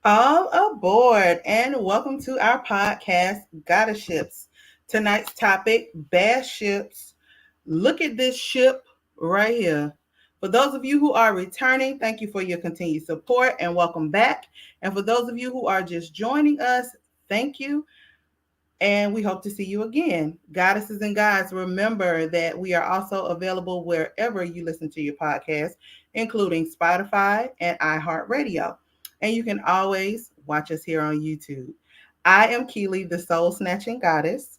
All aboard and welcome to our podcast, Bashships. Tonight's topic, Bashships. Look at this ship right here. For those of you who are returning, thank you for your continued support and welcome back. And for those of you who are just joining us, thank you. And we hope to see you again. Goddesses and guys, remember that we are also available wherever you listen to your podcast, including Spotify and iHeartRadio. And you can always watch us here on YouTube. I am Keely, the soul snatching goddess.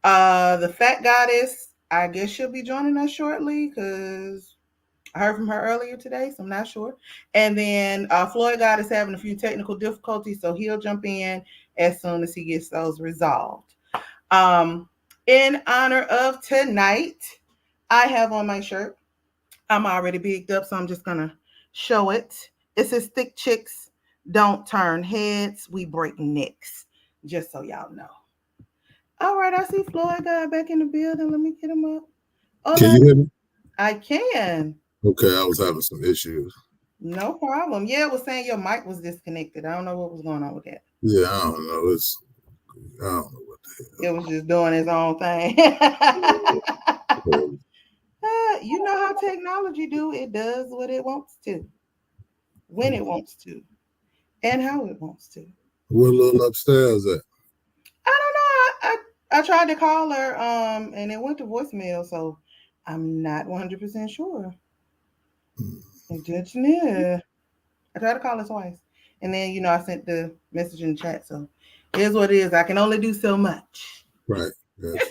The fat goddess, I guess she'll be joining us shortly because I heard from her earlier today, so I'm not sure. And then Floyd God is having a few technical difficulties, so he'll jump in as soon as he gets those resolved. In honor of tonight, I have on my shirt. I'm already bigged up, so I'm just gonna show it. It says "Thick chicks don't turn heads, we break necks." Just so y'all know. All right, I see Floyd God back in the building. Let me get him up. Can Hola, you hear me? I can. Okay, I was having some issues. No problem. Yeah, it was saying your mic was disconnected. I don't know what was going on with that. Yeah, I don't know. I don't know what the It was just doing its own thing. hell. You know how technology do. It does what it wants to, when it wants to, and how it wants to. What little upstairs at? I don't know. I tried to call her, and it went to voicemail, so I'm not 100% sure. Yeah. I tried to call her twice. And then, I sent the message in the chat. So here's what it is. I can only do so much. Right. Gotcha.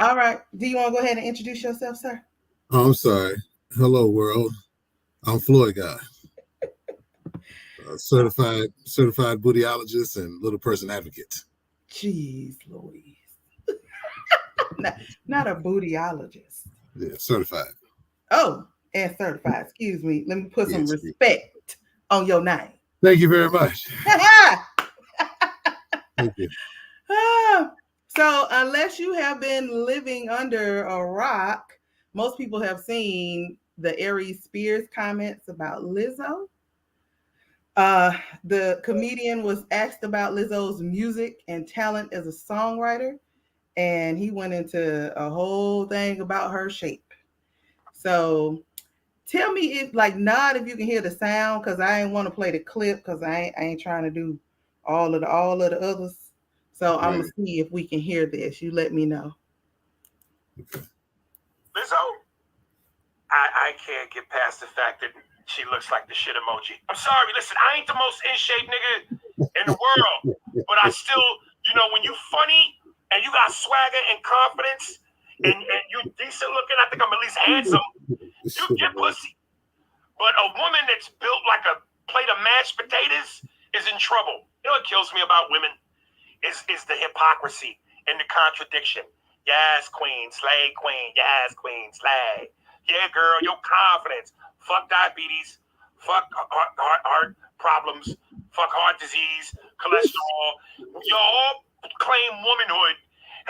All right. Do you want to go ahead and introduce yourself, sir? Oh, I'm sorry. Hello, world. I'm Floyd Guy, certified bootyologist and little person advocate. Jeez, Louise. not a bootyologist. Yeah, certified. Oh, and certified. Excuse me. Let me put some respect on your name. Thank you very much. Thank you. So, unless you have been living under a rock, most people have seen the Aries Spears comments about Lizzo. The comedian was asked about Lizzo's music and talent as a songwriter, and he went into a whole thing about her shape. So, tell me if, nod if you can hear the sound, because I ain't want to play the clip because I ain't trying to do all of the others. So I'm gonna see if we can hear this. You let me know. Okay. Lizzo, I can't get past the fact that she looks like the shit emoji. I'm sorry, listen, I ain't the most in shape nigga in the world, but I still, when you funny and you got swagger and confidence and you decent looking, I think I'm at least handsome, you get pussy. But a woman that's built like a plate of mashed potatoes is in trouble. You know what kills me about women? Is the hypocrisy and the contradiction. Yes, queen, slay, queen. Yes, queen, slay. Yeah, girl, your confidence. Fuck diabetes. Fuck heart problems. Fuck heart disease, cholesterol. You all claim womanhood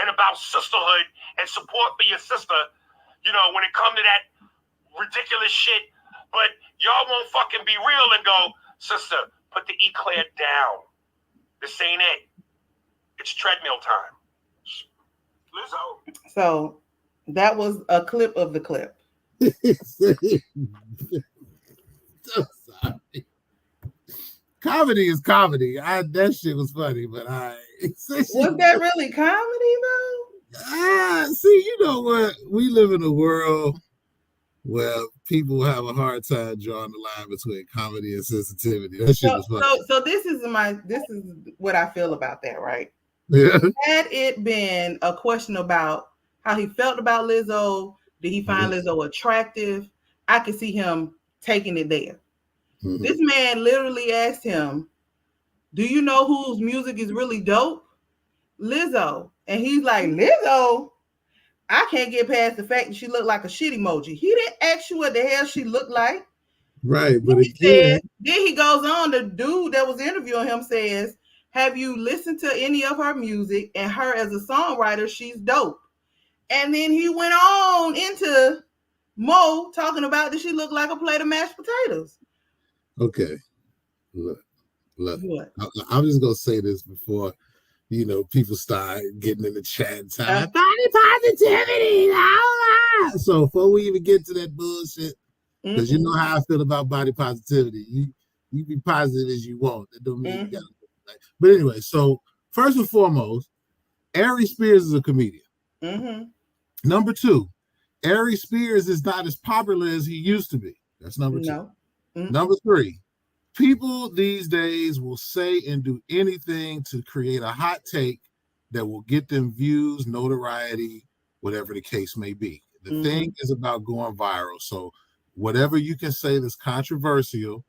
and about sisterhood and support for your sister, when it comes to that ridiculous shit. But y'all won't fucking be real and go, sister, put the eclair down. This ain't it. It's treadmill time. Lizzo. So that was a clip of the clip. Sorry. Comedy is comedy. That shit was funny, but was that really comedy though? See, you know what? We live in a world where people have a hard time drawing the line between comedy and sensitivity. That shit was funny. So this is what I feel about that, right? Yeah. Had it been a question about how he felt about Lizzo, did he find Lizzo attractive? I could see him taking it there. Mm-hmm. This man literally asked him, do you know whose music is really dope? Lizzo. And he's like, Lizzo? I can't get past the fact that she looked like a shit emoji. He didn't ask you what the hell she looked like. Right, but again. Then he goes on, the dude that was interviewing him says, have you listened to any of her music? And her as a songwriter, she's dope. And then he went on into Mo talking about that she looked like a plate of mashed potatoes. Okay. Look, look, What? I'm just gonna say this before people start getting in the chat and time. Uh, Body positivity. So before we even get to that bullshit, because you know how I feel about body positivity. You be positive as you want. That don't mean you gotta. Right? But anyway, so first and foremost, Ari Spears is a comedian. Number two, Ari Spears is not as popular as he used to be. That's number two. Number three, people these days will say and do anything to create a hot take that will get them views, notoriety, whatever the case may be. The thing is about going viral. So whatever you can say that's controversial,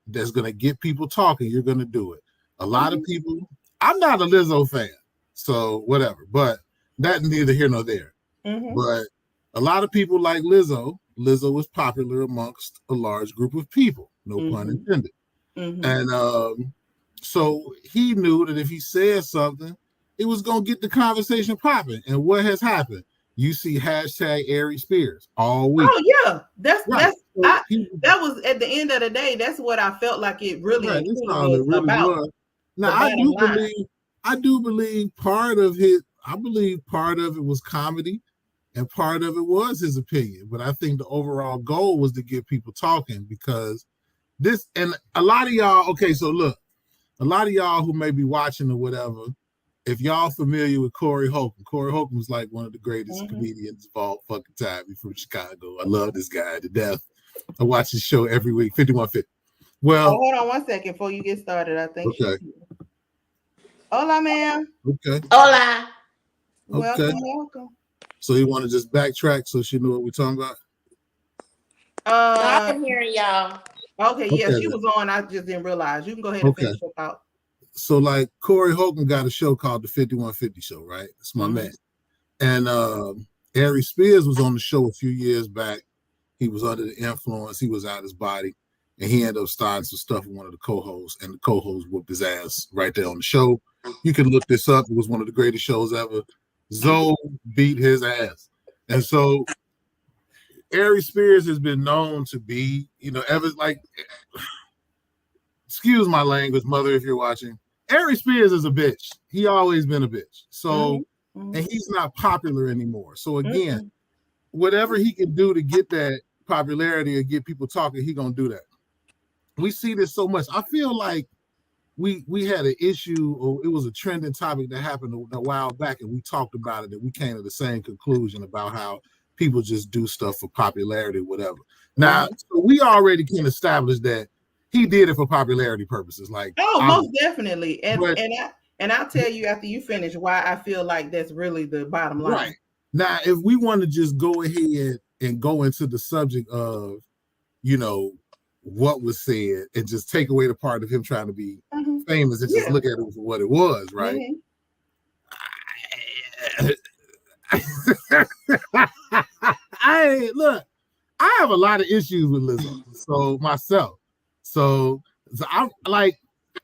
that's going to get people talking, you're going to do it. A lot of people, I'm not a Lizzo fan, so whatever, but that's neither here nor there. But a lot of people like Lizzo. Lizzo was popular amongst a large group of people, no pun intended. And so he knew that if he said something, it was going to get the conversation popping. And what has happened? You see hashtag Ari Spears all week. Oh yeah, that was at the end of the day. That's what I felt like it really, was about. Now I do believe part of it was comedy, and part of it was his opinion. But I think the overall goal was to get people talking because this, and a lot of y'all. Okay, so look, a lot of y'all who may be watching or whatever. If y'all familiar with Corey Holcomb was like one of the greatest comedians of all fucking time. He's from Chicago. I love this guy to death. I watch his show every week, 5150. Well, hold on one second before you get started. I think. Okay. Hola, ma'am. Okay. Hola. Welcome. So you want to just backtrack so she knew what we're talking about? I've been hearing y'all. Okay, yeah, she was on. I just didn't realize. You can go ahead and finish your thought. So like Corey Holcomb got a show called the 5150 Show, right? It's my man. And Ari Spears was on the show a few years back. He was under the influence. He was out of his body. And he ended up starting some stuff with one of the co-hosts. And the co-host whooped his ass right there on the show. You can look this up. It was one of the greatest shows ever. Zoe beat his ass. And so Ari Spears has been known to be, ever like, excuse my language, mother, if you're watching. Ari Spears is a bitch. He always been a bitch. So, and he's not popular anymore. So again, whatever he can do to get that popularity or get people talking, he gonna do that. We see this so much. I feel like we had an issue, or it was a trending topic that happened a while back, and we talked about it, and we came to the same conclusion about how people just do stuff for popularity, whatever. Now, so we already can establish that he did it for popularity purposes. Like, most definitely. And I'll tell you after you finish why I feel like that's really the bottom line. Right. Now, if we want to just go ahead and go into the subject of, what was said and just take away the part of him trying to be famous and just look at it for what it was, right? I have a lot of issues with Lizzo. So myself. So I'm like,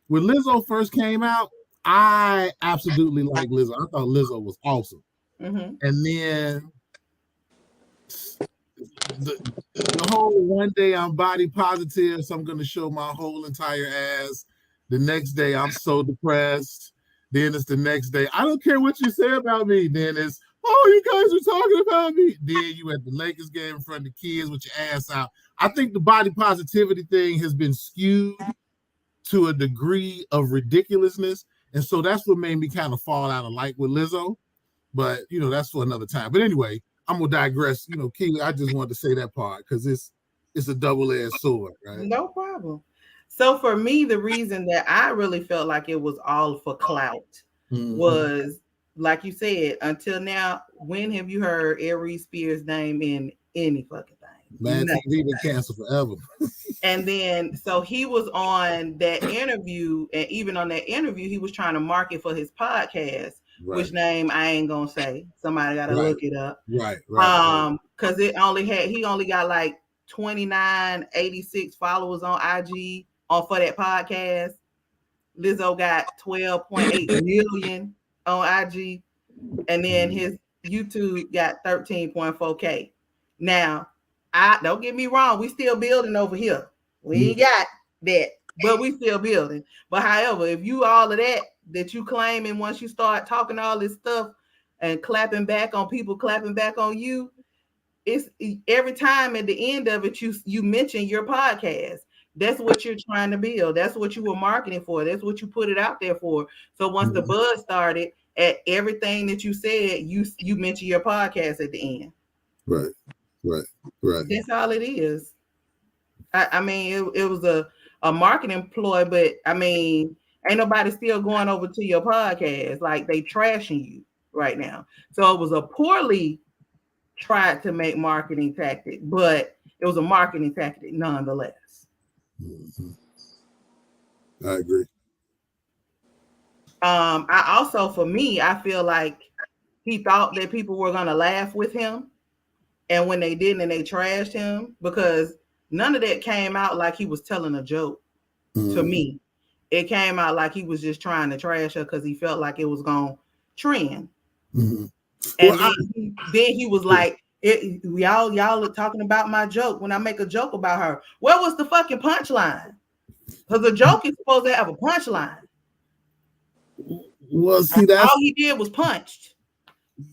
when Lizzo first came out, I absolutely liked Lizzo. I thought Lizzo was awesome. And then the whole one day I'm body positive, so I'm going to show my whole entire ass. The next day I'm so depressed. Then it's the next day. I don't care what you say about me. Then it's, you guys are talking about me. Then you at the Lakers game in front of the kids with your ass out. I think the body positivity thing has been skewed to a degree of ridiculousness. And so that's what made me kind of fall out of like with Lizzo. But, that's for another time. But anyway, I'm going to digress. Keely, I just wanted to say that part because it's a double-edged sword, right? No problem. So for me, the reason that I really felt like it was all for clout was, like you said, until now, when have you heard Ari Spears' name in any fucking thing? Man, TV been canceled forever. And then, so he was on that interview, and even on that interview, he was trying to market for his podcast, which name I ain't gonna say. Somebody got to look it up. Right. Because he only got like 2986 followers on IG for that podcast. Lizzo got 12.8 million on IG, and then his YouTube got 13.4K. Now, don't get me wrong, we still building over here. We ain't got that, but we still building. But however, if you all of that you claim, and once you start talking all this stuff and clapping back on people, clapping back on you, it's every time at the end of it, you mention your podcast. That's what you're trying to build. That's what you were marketing for. That's what you put it out there for. So once the buzz started, at everything that you said, you mention your podcast at the end. Right. That's all it is. I mean, it was a marketing ploy, but I mean, ain't nobody still going over to your podcast. Like, they trashing you right now. So it was a poorly tried to make marketing tactic, but it was a marketing tactic nonetheless. I agree. I also, for me, I feel like he thought that people were gonna laugh with him, and when they didn't, and they trashed him, because none of that came out like he was telling a joke. To me, it came out like he was just trying to trash her because he felt like it was gonna trend. And then he was like, y'all are talking about my joke when I make a joke about her. Where was the fucking punchline? Because a joke is supposed to have a punchline. Well, see, that's all he did was punched.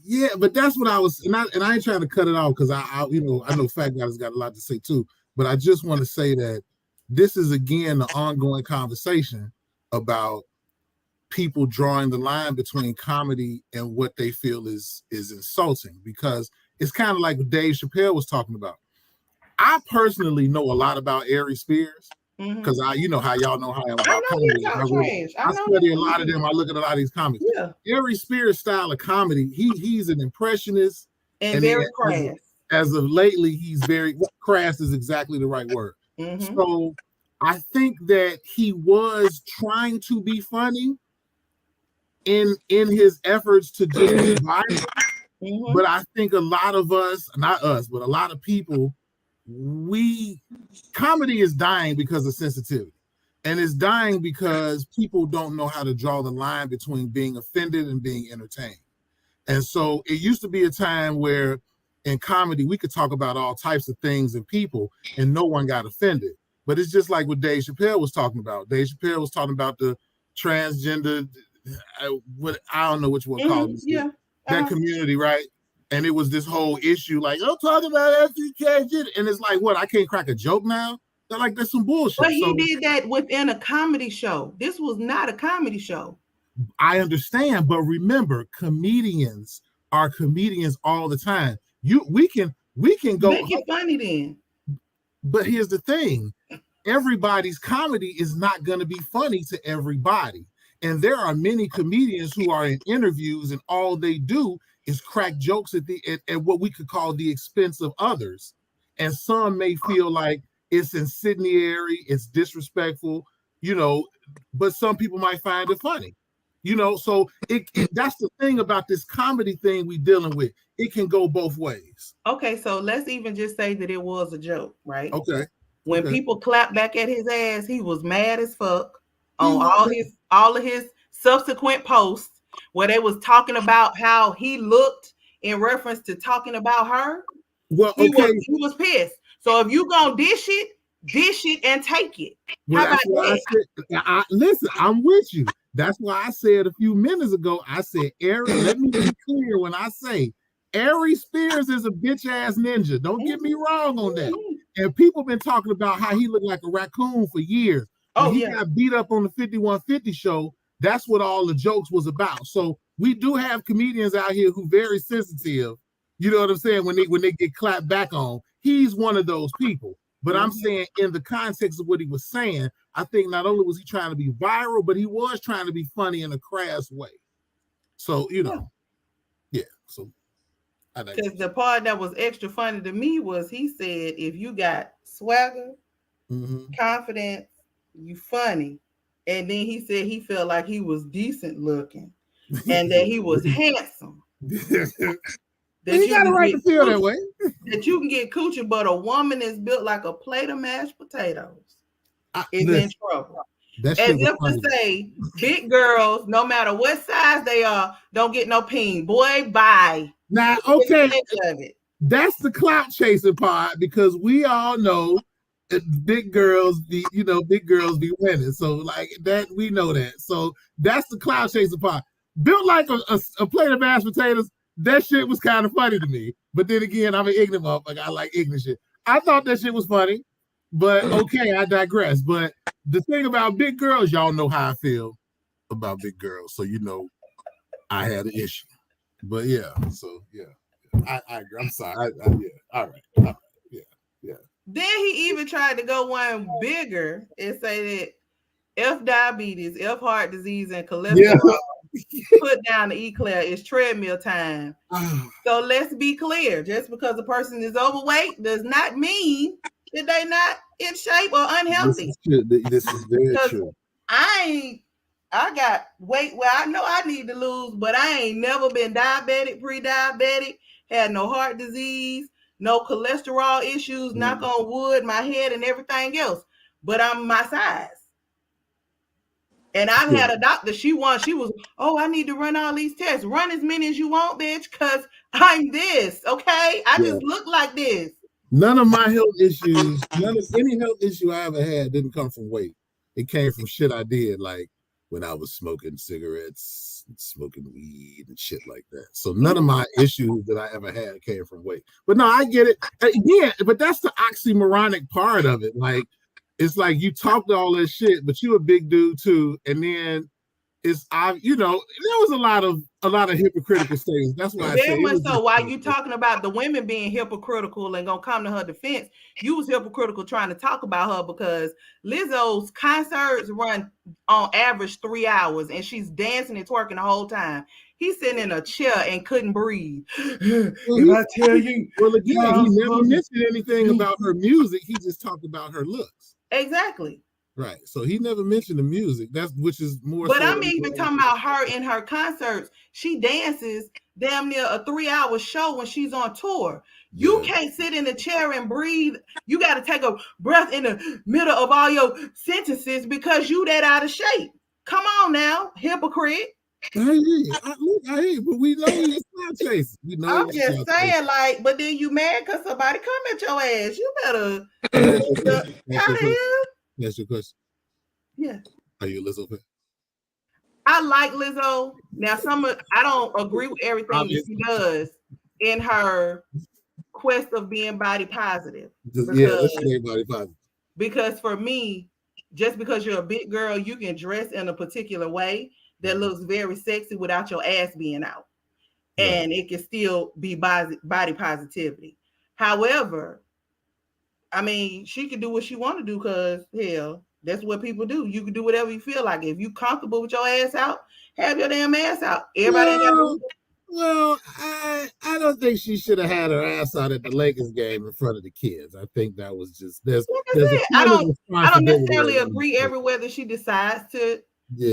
Yeah, but that's what I was, and I ain't trying to cut it off because I know Fat Guy's got a lot to say too. But I just want to say that this is again the ongoing conversation about people drawing the line between comedy and what they feel is insulting, because it's kind of like what Dave Chappelle was talking about. I personally know a lot about Aries Spears because you know how y'all know how I am about comedy. I study a lot of them. I look at a lot of these comics. Yeah. Aries Spears' style of comedy, he's an impressionist and very crass. As of lately, he's very crass is exactly the right word. So I think that he was trying to be funny in his efforts to just be viral. But I think a lot of us, not us, but a lot of people, comedy is dying because of sensitivity. And it's dying because people don't know how to draw the line between being offended and being entertained. And so it used to be a time where in comedy, we could talk about all types of things and people and no one got offended. But it's just like what Dave Chappelle was talking about. Dave Chappelle was talking about the transgender, I don't know which one called it. That community, right? And it was this whole issue, like, I'm talking about transgender. And it's like, what, I can't crack a joke now? They're like, that's some bullshit. But he did that within a comedy show. This was not a comedy show. I understand, but remember, comedians are comedians all the time. We can go make it funny then. But here's the thing: everybody's comedy is not going to be funny to everybody, and there are many comedians who are in interviews and all they do is crack jokes at what we could call the expense of others, and some may feel like it's incendiary, it's disrespectful, but some people might find it funny. So that's the thing about this comedy thing we dealing with. It can go both ways. Okay, so let's even just say that it was a joke, right? Okay. When people clapped back at his ass, he was mad as fuck on all of his subsequent posts where they was talking about how he looked in reference to talking about her. Well, he was pissed. So if you gonna dish it and take it. Well, how about that? Listen, I'm with you. That's why I said a few minutes ago, I said, let me be clear when I say Aries Spears is a bitch ass ninja. Don't get me wrong on that. And people been talking about how he looked like a raccoon for years. When he got beat up on the 5150 show, that's what all the jokes was about. So we do have comedians out here who very sensitive. You know what I'm saying? When they get clapped back on, he's one of those people. But I'm saying in the context of what he was saying, I think not only was he trying to be viral, but he was trying to be funny in a crass way. So, so because the part that was extra funny to me was he said, if you got swagger, confidence, you funny. And then he said he felt like he was decent looking and that he was handsome. That you got a right to feel that way. That you can get coochie, but a woman is built like a plate of mashed potatoes is in trouble. As if to say, big girls, no matter what size they are, don't get no peen. Boy, bye. Now, okay, that's the clout chasing part, because we all know big girls be winning. So like that, we know that. So that's the cloud chaser part. Built like a plate of mashed potatoes. That shit was kind of funny to me. But then again, I'm an ignorant motherfucker. I like ignorant shit. I thought that shit was funny, but okay, I digress. But the thing about big girls, y'all know how I feel about big girls, so you know I had an issue. But yeah, so yeah, I agree. I'm sorry. Yeah, all right, yeah. Then he even tried to go one bigger and say that F diabetes, F heart disease, and cholesterol put down the eclair is treadmill time. So let's be clear: just because a person is overweight does not mean that they're not in shape or unhealthy. This is very true. I got weight where I know I need to lose, but I ain't never been diabetic, pre-diabetic, had no heart disease, no cholesterol issues, knock on wood, my head and everything else. But I'm my size. And I've had a doctor, she was, oh, I need to run all these tests. Run as many as you want, bitch, because I'm this, okay? I just look like this. None of my health issues, any health issue I ever had didn't come from weight. It came from shit I did, like when I was smoking cigarettes, smoking weed and shit like that. So none of my issues that I ever had came from weight. But no, I get it. Yeah, but that's the oxymoronic part of it. Like, it's like you talked all this shit, but you a big dude too. And then there was a lot of hypocritical statements. That's why I say very much so. While you talking about the women being hypocritical and gonna come to her defense, you was hypocritical trying to talk about her because Lizzo's concerts run on average 3 hours and she's dancing and twerking the whole time. He's sitting in a chair and couldn't breathe. If I tell you, well, again, he never mentioned anything about her music. He just talked about her looks. Exactly. Right. So he never mentioned the music. Which is more. But I'm even talking about her in her concerts. She dances damn near a 3-hour show when she's on tour. You can't sit in a chair and breathe. You got to take a breath in the middle of all your sentences because you that out of shape. Come on now, hypocrite. I hear you, but we know he's not chasing. I'm just saying, like, but then you mad because somebody come at your ass. You better. How the hell? That's your question. Yeah. Are you a Lizzo fan? I like Lizzo. Now, I don't agree with everything that she does in her quest of being body positive. Let's say body positive. Because for me, just because you're a big girl, you can dress in a particular way that looks very sexy without your ass being out. Right. And it can still be body positivity. However, I mean, she can do what she want to do because, hell, that's what people do. You can do whatever you feel like. If you comfortable with your ass out, have your damn ass out. Everybody Well, I don't think she should have had her ass out at the Lakers game in front of the kids. I think that was just I don't necessarily agree everywhere that she decides to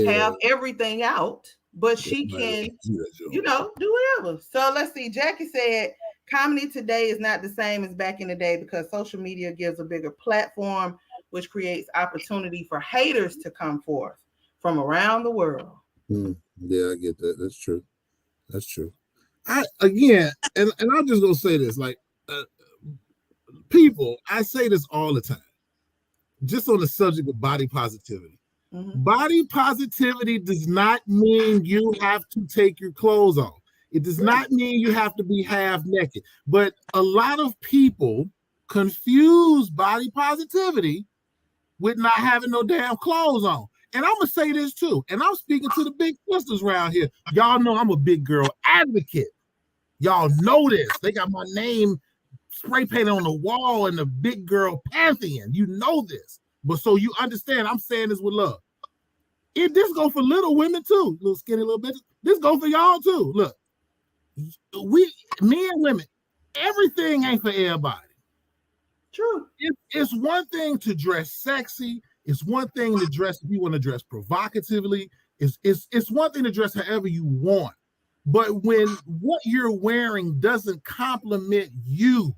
have everything out, but she can, do whatever. So let's see. Jackie said, comedy today is not the same as back in the day because social media gives a bigger platform, which creates opportunity for haters to come forth from around the world. Yeah, I get that. That's true. That's true. I'm just gonna say this, like, people, I say this all the time, just on the subject of body positivity. Body positivity does not mean you have to take your clothes off. It does not mean you have to be half naked. But a lot of people confuse body positivity with not having no damn clothes on. And I'm going to say this too. And I'm speaking to the big sisters around here. Y'all know I'm a big girl advocate. Y'all know this. They got my name spray painted on the wall in the big girl pantheon. You know this. But so you understand, I'm saying this with love. This go for little women too. Little skinny little bitches. This go for y'all too. Look, men and women, everything ain't for everybody. True. It's one thing to dress sexy. It's one thing to dress if you want to dress provocatively. It's one thing to dress however you want. But when what you're wearing doesn't compliment you,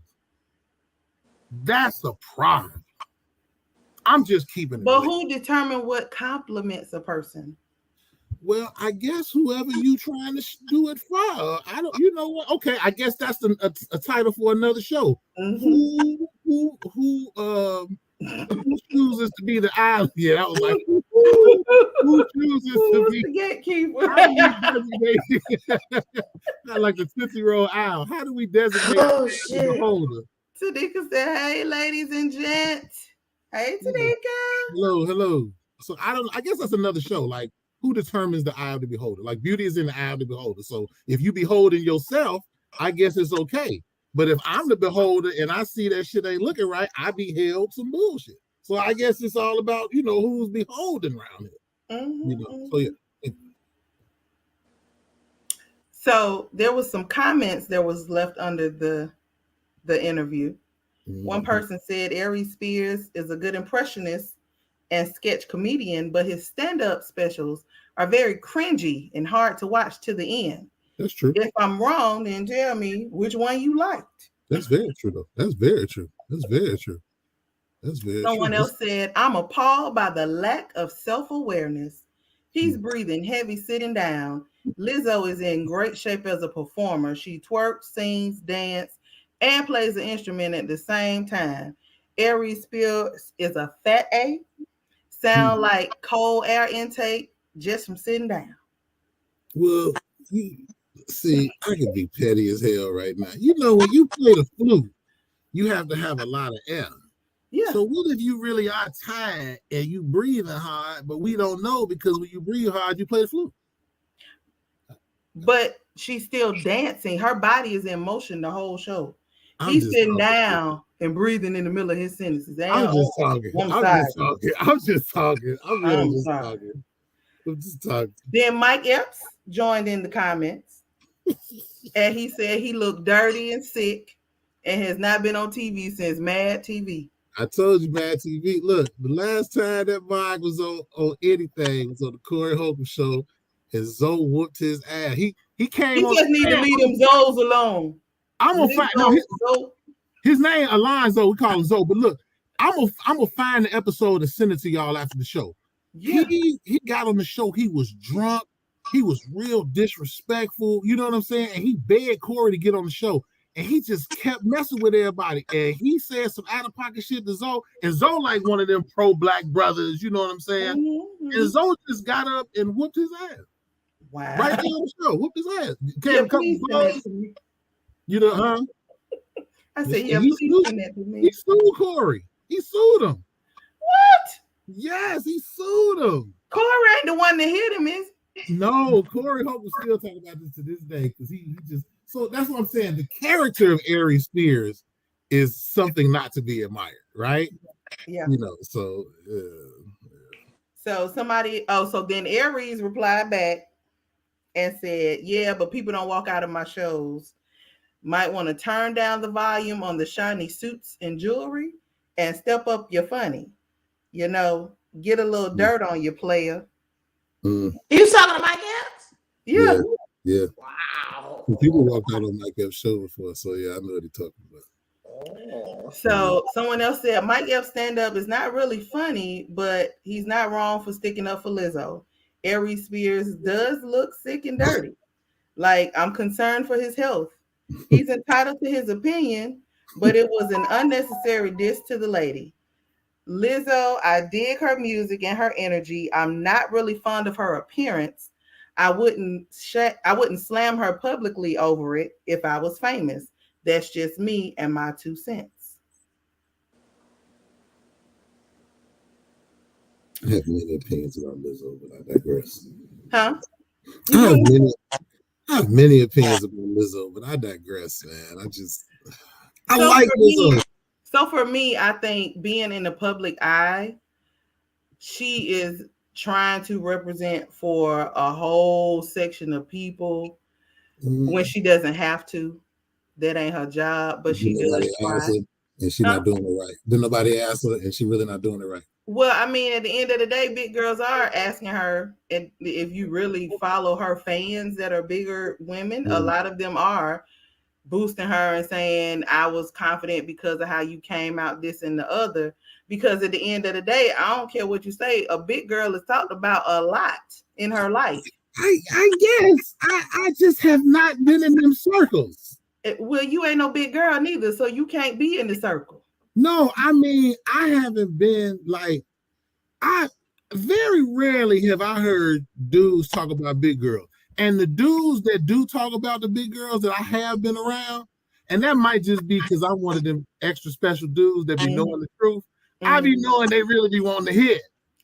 that's a problem. I'm just keeping it. But who determines what compliments a person? Well, I guess whoever you trying to do it for. I don't. You know what? Okay, I guess that's a title for another show. Who Who chooses to be the island? Yeah, I was like, who chooses to Who's be the gatekeeper? how do we designate not like the 50-year-old owl? How do we designate the beholder? Tanika said, "Hey, ladies and gents. Hey, Tanika." Hello. So I guess that's another show. Like, who determines the eye of the beholder? Like, beauty is in the eye of the beholder. So if you beholding yourself, I guess it's okay. But if I'm the beholder and I see that shit ain't looking right, I beheld some bullshit. So I guess it's all about, who's beholding around here. So yeah. So there was some comments that was left under the interview. One person said Aries Spears is a good impressionist and sketch comedian, but his stand-up specials are very cringy and hard to watch to the end. That's true. If I'm wrong, then tell me which one you liked. That's very true, though. That's very true. Someone else said, I'm appalled by the lack of self-awareness. He's breathing heavy sitting down. Lizzo is in great shape as a performer. She twerks, sings, dances, and plays an instrument at the same time. Aries Spears is a fat A. Sound like cold air intake just from sitting down. Well, see, I could be petty as hell right now. When you play the flute, you have to have a lot of air. Yeah. So what if you really are tired and you breathing hard, but we don't know because when you breathe hard, you play the flute. But she's still dancing. Her body is in motion the whole show. He's sitting down and breathing in the middle of his sentences. I'm just talking. I'm just talking. Then Mike Epps joined in the comments. And he said he looked dirty and sick and has not been on TV since Mad TV. I told you, Mad TV. Look, the last time that Mike was on anything was on the Corey Holcomb show, and Zoe whooped his ass. He came. He just need to leave them Zoes alone. I'm gonna find his name Alonzo. We call him Zoe. But look, I'm gonna find the episode and send it to y'all after the show. Yeah. He got on the show. He was drunk. He was real disrespectful. You know what I'm saying? And he begged Corey to get on the show. And he just kept messing with everybody. And he said some out-of-pocket shit to Zoe. And Zoe like one of them pro-black brothers. You know what I'm saying? Mm-hmm. And Zoe just got up and whooped his ass. Wow. Right there on the show. Whooped his ass. Came a couple balls. You know, huh? I said, yeah, please send that to me. He sued Corey. He sued him. What? Yes, he sued him. Corey ain't the one that hit him, is he? No, Corey Hope was still talking about this to this day because he just. So that's what I'm saying. The character of Aries Spears is something not to be admired, right? Yeah. So. So so then Aries replied back and said, yeah, but people don't walk out of my shows. Might want to turn down the volume on the shiny suits and jewelry and step up your funny. Get a little dirt on your player. You talking to Mike Epps? Yeah. Yeah. Wow. People walked out on Mike Epps' show before, so yeah, I know what he's talking about. So someone else said Mike Epps stand-up is not really funny, but he's not wrong for sticking up for Lizzo. Aries Spears does look sick and dirty. Like, I'm concerned for his health. He's entitled to his opinion, but it was an unnecessary diss to the lady. Lizzo, I dig her music and her energy. I'm not really fond of her appearance. I wouldn't slam her publicly over it if I was famous. That's just me and my 2 cents. I have many opinions about Lizzo, but I digress. Huh? I have many opinions about Lizzo, but I digress, man. I like Lizzo. So for me, I think being in the public eye, she is trying to represent for a whole section of people when she doesn't have to. That ain't her job, but she does try. And she's not doing it right. Did nobody ask her, and she really not doing it right? Well, I mean, at the end of the day, big girls are asking her, and if you really follow her fans that are bigger women, a lot of them are boosting her and saying, I was confident because of how you came out, this and the other. Because at the end of the day, I don't care what you say, a big girl is talked about a lot in her life. I guess. I just have not been in them circles. Well, you ain't no big girl neither, so you can't be in the circle. No, I mean, I haven't been like, I very rarely have I heard dudes talk about big girls. And the dudes that do talk about the big girls that I have been around, and that might just be because I'm one of them extra special dudes that be knowing the truth. I be knowing they really be wanting to hear.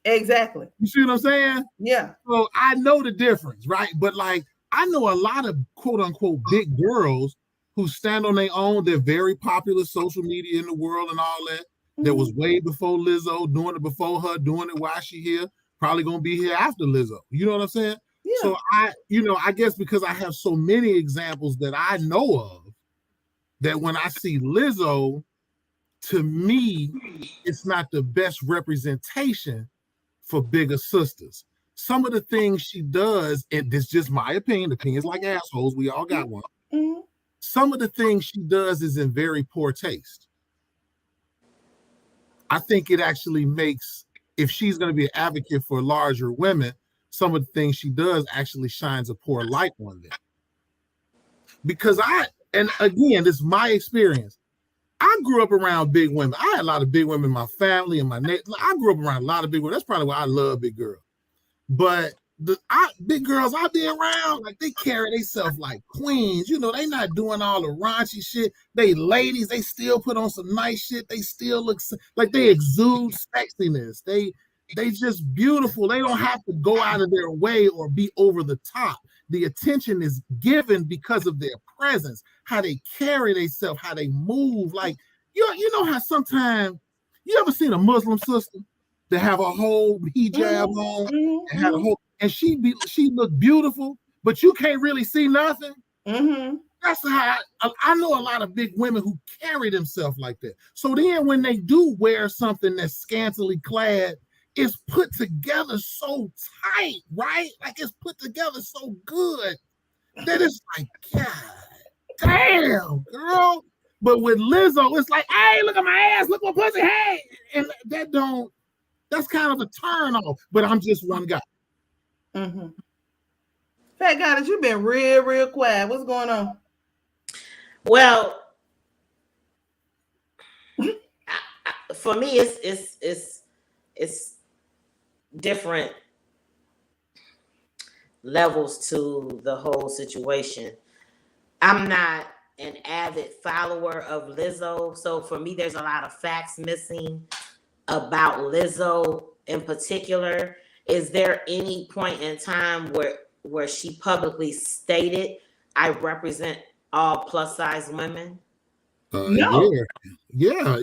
Exactly. You see what I'm saying? Yeah. So I know the difference, right? But like, I know a lot of quote unquote big girls who stand on their own. They're very popular social media in the world and all that. That was way before Lizzo, doing it before her, doing it while she here, probably gonna be here after Lizzo. You know what I'm saying? Yeah. So I guess because I have so many examples that I know of, that when I see Lizzo, to me, it's not the best representation for bigger sisters. Some of the things she does, and this is just my opinion, opinions like assholes, we all got one. Some of the things she does is in very poor taste. I think it actually makes, if she's going to be an advocate for larger women, some of the things she does actually shines a poor light on them. Because and again, this is my experience. I grew up around big women. I had a lot of big women in my family and I grew up around a lot of big women. That's probably why I love big girls. But big girls I be around, like, they carry themselves like queens. You know, they not doing all the raunchy shit. They ladies, they still put on some nice shit. They still look like they exude sexiness. They just beautiful. They don't have to go out of their way or be over the top. The attention is given because of their presence, how they carry themselves, how they move. Like, you know how sometimes, you ever seen a Muslim sister that have a whole hijab on and had a whole, and she looked beautiful, but you can't really see nothing. That's how I know a lot of big women who carry themselves like that. So then when they do wear something that's scantily clad, it's put together so tight, right? Like, it's put together so good that it's like, God damn, girl. But with Lizzo, it's like, hey, look at my ass, look my pussy, hey. And that's kind of a turn off, but I'm just one guy. Fat guy, that you've been real quiet. What's going on? Well, for me, it's different levels to the whole situation. I'm not an avid follower of Lizzo, so for me, there's a lot of facts missing about Lizzo in particular. Is there any point in time where she publicly stated, I represent all plus size women? No. Yeah.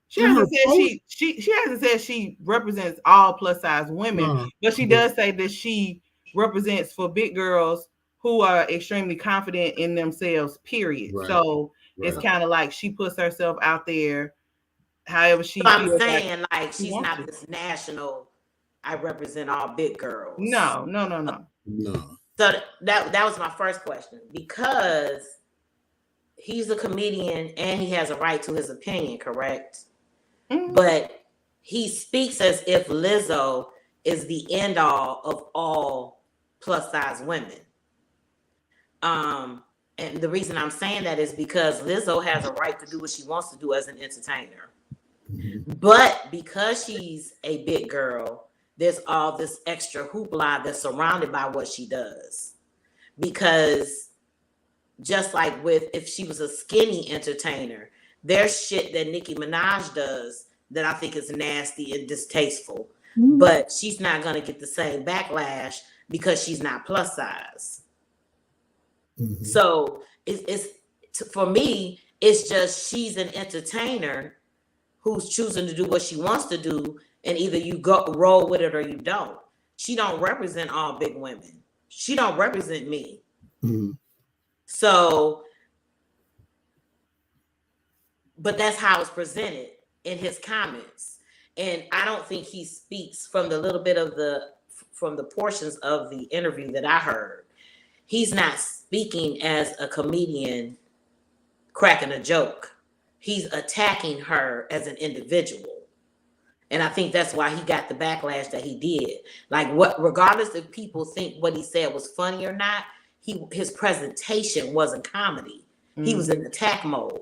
She hasn't said she hasn't said she represents all plus size women, but she does say that she represents for big girls who are extremely confident in themselves, period. Right. So it's kind of like she puts herself out there however she feels. I'm saying, like she's not this national, I represent all big girls. No. So that was my first question, because he's a comedian and he has a right to his opinion, correct? But he speaks as if Lizzo is the end all of all plus size women. And the reason I'm saying that is because Lizzo has a right to do what she wants to do as an entertainer. But because she's a big girl, there's all this extra hoopla that's surrounded by what she does. Because just like with, if she was a skinny entertainer, there's shit that Nicki Minaj does that I think is nasty and distasteful. But she's not going to get the same backlash because she's not plus size. So it's for me, it's just she's an entertainer who's choosing to do what she wants to do, and either you go roll with it or you don't. She don't represent all big women. She don't represent me. So, but that's how it's presented in his comments. And I don't think he speaks from the little bit of from the portions of the interview that I heard. He's not speaking as a comedian cracking a joke. He's attacking her as an individual. And I think that's why he got the backlash that he did. Like, regardless if people think what he said was funny or not, his presentation wasn't comedy. He was in attack mode.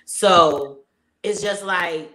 So it's just like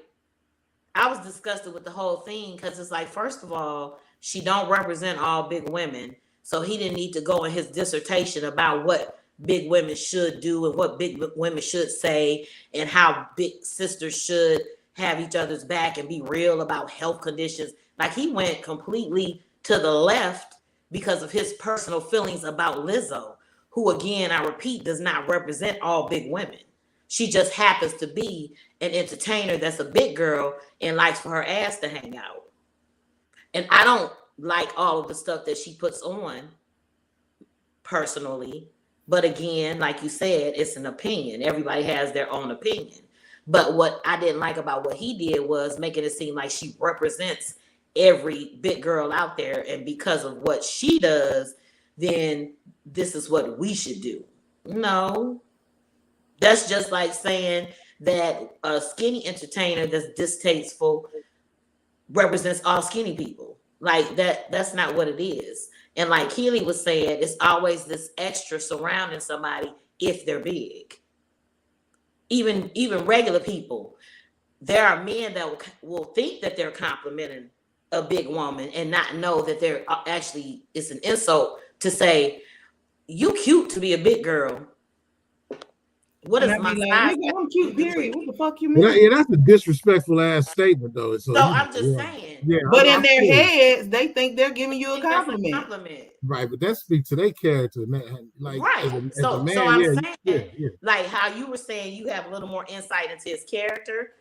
I was disgusted with the whole thing because it's like, first of all, she don't represent all big women, so he didn't need to go in his dissertation about what big women should do and what big women should say and how big sisters should have each other's back and be real about health conditions. Like he went completely to the left because of his personal feelings about Lizzo, who again, I repeat, does not represent all big women. She just happens to be an entertainer that's a big girl and likes for her ass to hang out. And I don't like all of the stuff that she puts on personally. But again, like you said, it's an opinion. Everybody has their own opinion. But what I didn't like about what he did was making it seem like she represents every big girl out there. And because of what she does, then this is what we should do. No, that's just like saying that a skinny entertainer that's distasteful represents all skinny people. Like that's not what it is. And like Keely was saying, it's always this extra surrounding somebody if they're big. Even regular people, there are men that will think that they're complimenting a big woman and not know that they're actually, it's an insult to say, you cute to be a big girl. What is my size? I'm cute, period. What the fuck you mean? Yeah, that's a disrespectful ass statement, though. So I'm just saying. Yeah, but in their heads, they think they're giving you a compliment. Right, but that speaks to their character, like right. So I'm saying, like how you were saying, you have a little more insight into his character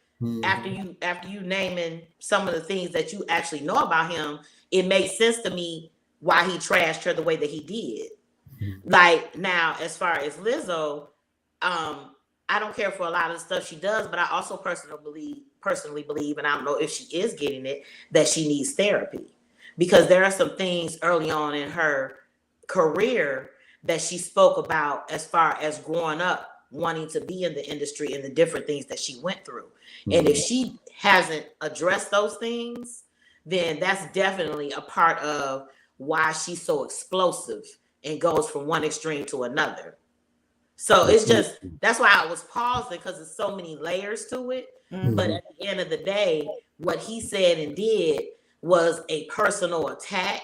after you naming some of the things that you actually know about him. It makes sense to me why he trashed her the way that he did. Like now, as far as Lizzo, I don't care for a lot of the stuff she does, but I also personally believe, and I don't know if she is getting it, that she needs therapy. Because there are some things early on in her career that she spoke about as far as growing up, wanting to be in the industry and the different things that she went through. And if she hasn't addressed those things, then that's definitely a part of why she's so explosive and goes from one extreme to another. So it's just, that's why I was pausing, because there's so many layers to it. But at the end of the day, what he said and did was a personal attack,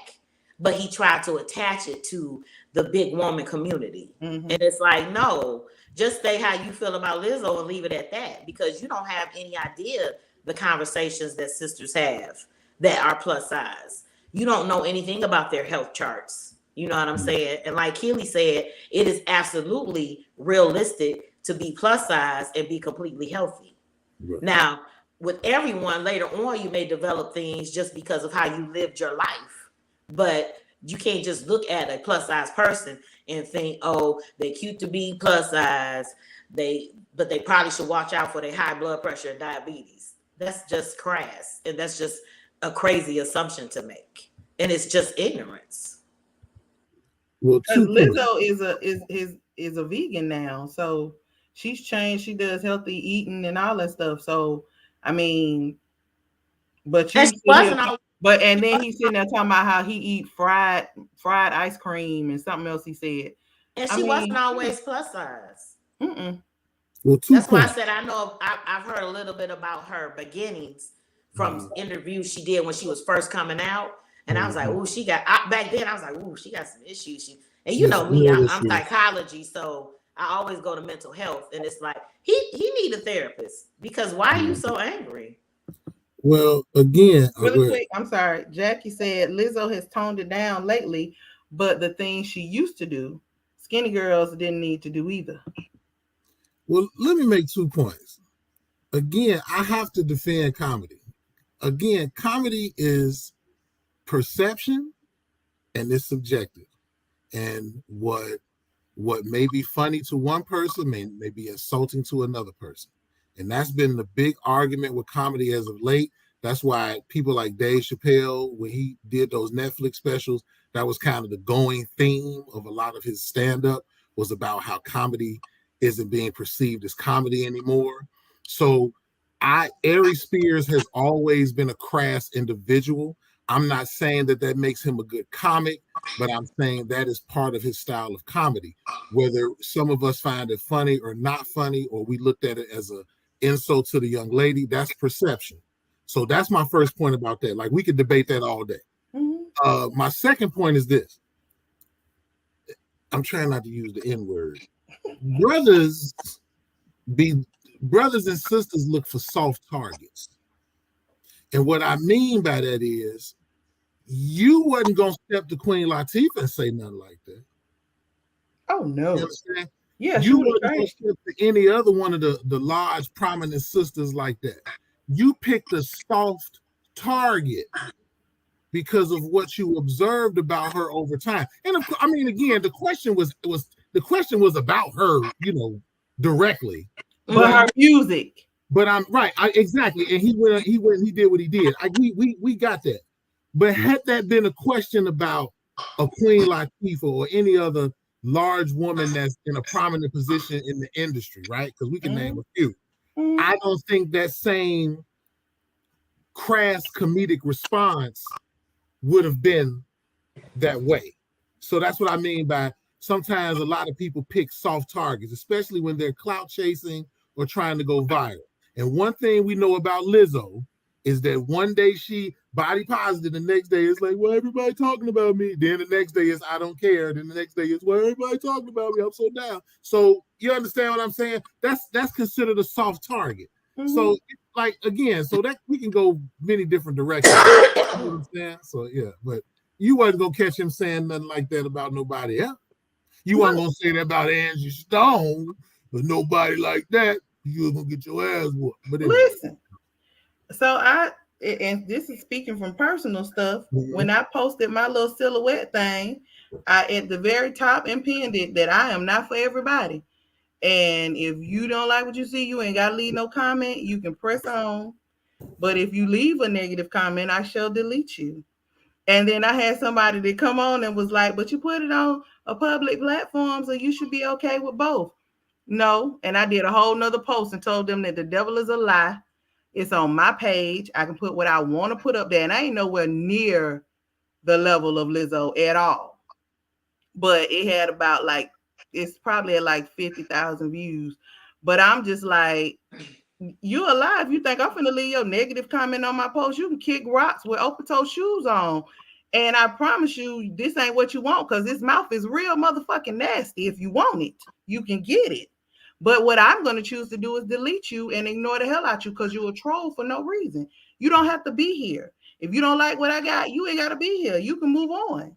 but he tried to attach it to the big woman community. And it's like, no, just say how you feel about Lizzo and leave it at that, because you don't have any idea the conversations that sisters have that are plus size. You don't know anything about their health charts. You know what I'm saying? And like Keely said, it is absolutely realistic to be plus size and be completely healthy. Right. Now, with everyone, later on, you may develop things just because of how you lived your life. But you can't just look at a plus size person and think, oh, they're cute to be plus size. But they probably should watch out for their high blood pressure and diabetes. That's just crass. And that's just a crazy assumption to make. And it's just ignorance. Well, Lizzo is a vegan now, so she's changed. She does healthy eating and all that stuff. So I mean, but and then he's sitting there talking about how he eat fried ice cream and something else he said. And she wasn't always plus size. Well, that's why I said I know I've heard a little bit about her beginnings from interviews she did when she was first coming out. And I was like, ooh, back then I was like, ooh, she got some issues. And you know me, I'm psychology, so I always go to mental health. And it's like, he need a therapist, because why are you so angry? Well, again, really quick, I'm sorry. Jackie said Lizzo has toned it down lately, but the things she used to do, skinny girls didn't need to do either. Well, let me make 2 points. Again, I have to defend comedy. Again, comedy is perception and it's subjective, and what may be funny to one person may be insulting to another person, and that's been the big argument with comedy as of late. That's why people like Dave Chappelle, when he did those Netflix specials, that was kind of the going theme of a lot of his stand-up, was about how comedy isn't being perceived as comedy anymore. So Ari Spears has always been a crass individual. I'm not saying that makes him a good comic, but I'm saying that is part of his style of comedy. Whether some of us find it funny or not funny, or we looked at it as a insult to the young lady. That's perception. So that's my first point about that. Like, we could debate that all day. My second point is this. I'm trying not to use the N-word. Brothers and sisters look for soft targets. And what I mean by that is, you wasn't going to step to Queen Latifah and say nothing like that. Oh, no. You understand? Yeah, you wasn't going to step to any other one of the large, prominent sisters like that. You picked a soft target because of what you observed about her over time. And I mean, again, the question was about her, directly. But her music. But I'm right, exactly. And he went and he did what he did. We got that. But had that been a question about a Queen Latifah or any other large woman that's in a prominent position in the industry, right? Because we can name a few. I don't think that same crass comedic response would have been that way. So that's what I mean by sometimes a lot of people pick soft targets, especially when they're clout chasing or trying to go viral. And one thing we know about Lizzo is that one day she body positive, the next day it's like, well, everybody talking about me. Then the next day is I don't care. Then the next day is, well, everybody talking about me. I'm so down. So you understand what I'm saying? That's considered a soft target. So like, again, so that we can go many different directions. You know what I'm saying? So yeah, but you wasn't gonna catch him saying nothing like that about nobody else. You wasn't gonna say that about Angie Stone, but nobody like that. You were gonna get your ass whooped. But anyway. Listen, so and this is speaking from personal stuff. When I posted my little silhouette thing, I at the very top and pinned it that I am not for everybody. And if you don't like what you see, you ain't got to leave no comment. You can press on. But if you leave a negative comment, I shall delete you. And then I had somebody that come on and was like, but you put it on a public platform, so you should be okay with both. No. And I did a whole nother post and told them that the devil is a lie. It's on my page. I can put what I want to put up there. And I ain't nowhere near the level of Lizzo at all. But it had about it's probably at like 50,000 views. But I'm just like, you alive. You think I'm finna leave your negative comment on my post? You can kick rocks with open-toe shoes on. And I promise you, this ain't what you want, because this mouth is real motherfucking nasty. If you want it, you can get it. But what I'm going to choose to do is delete you and ignore the hell out you, because you're a troll for no reason. You don't have to be here. If you don't like what I got, you ain't got to be here. You can move on.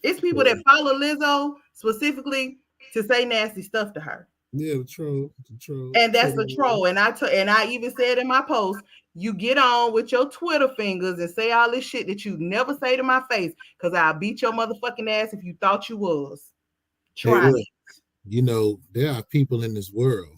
It's people that follow Lizzo specifically to say nasty stuff to her. Yeah, the troll. And that's the troll. And I even said in my post, you get on with your Twitter fingers and say all this shit that you never say to my face, because I'll beat your motherfucking ass if you thought you was. Try it. You know, there are people in this world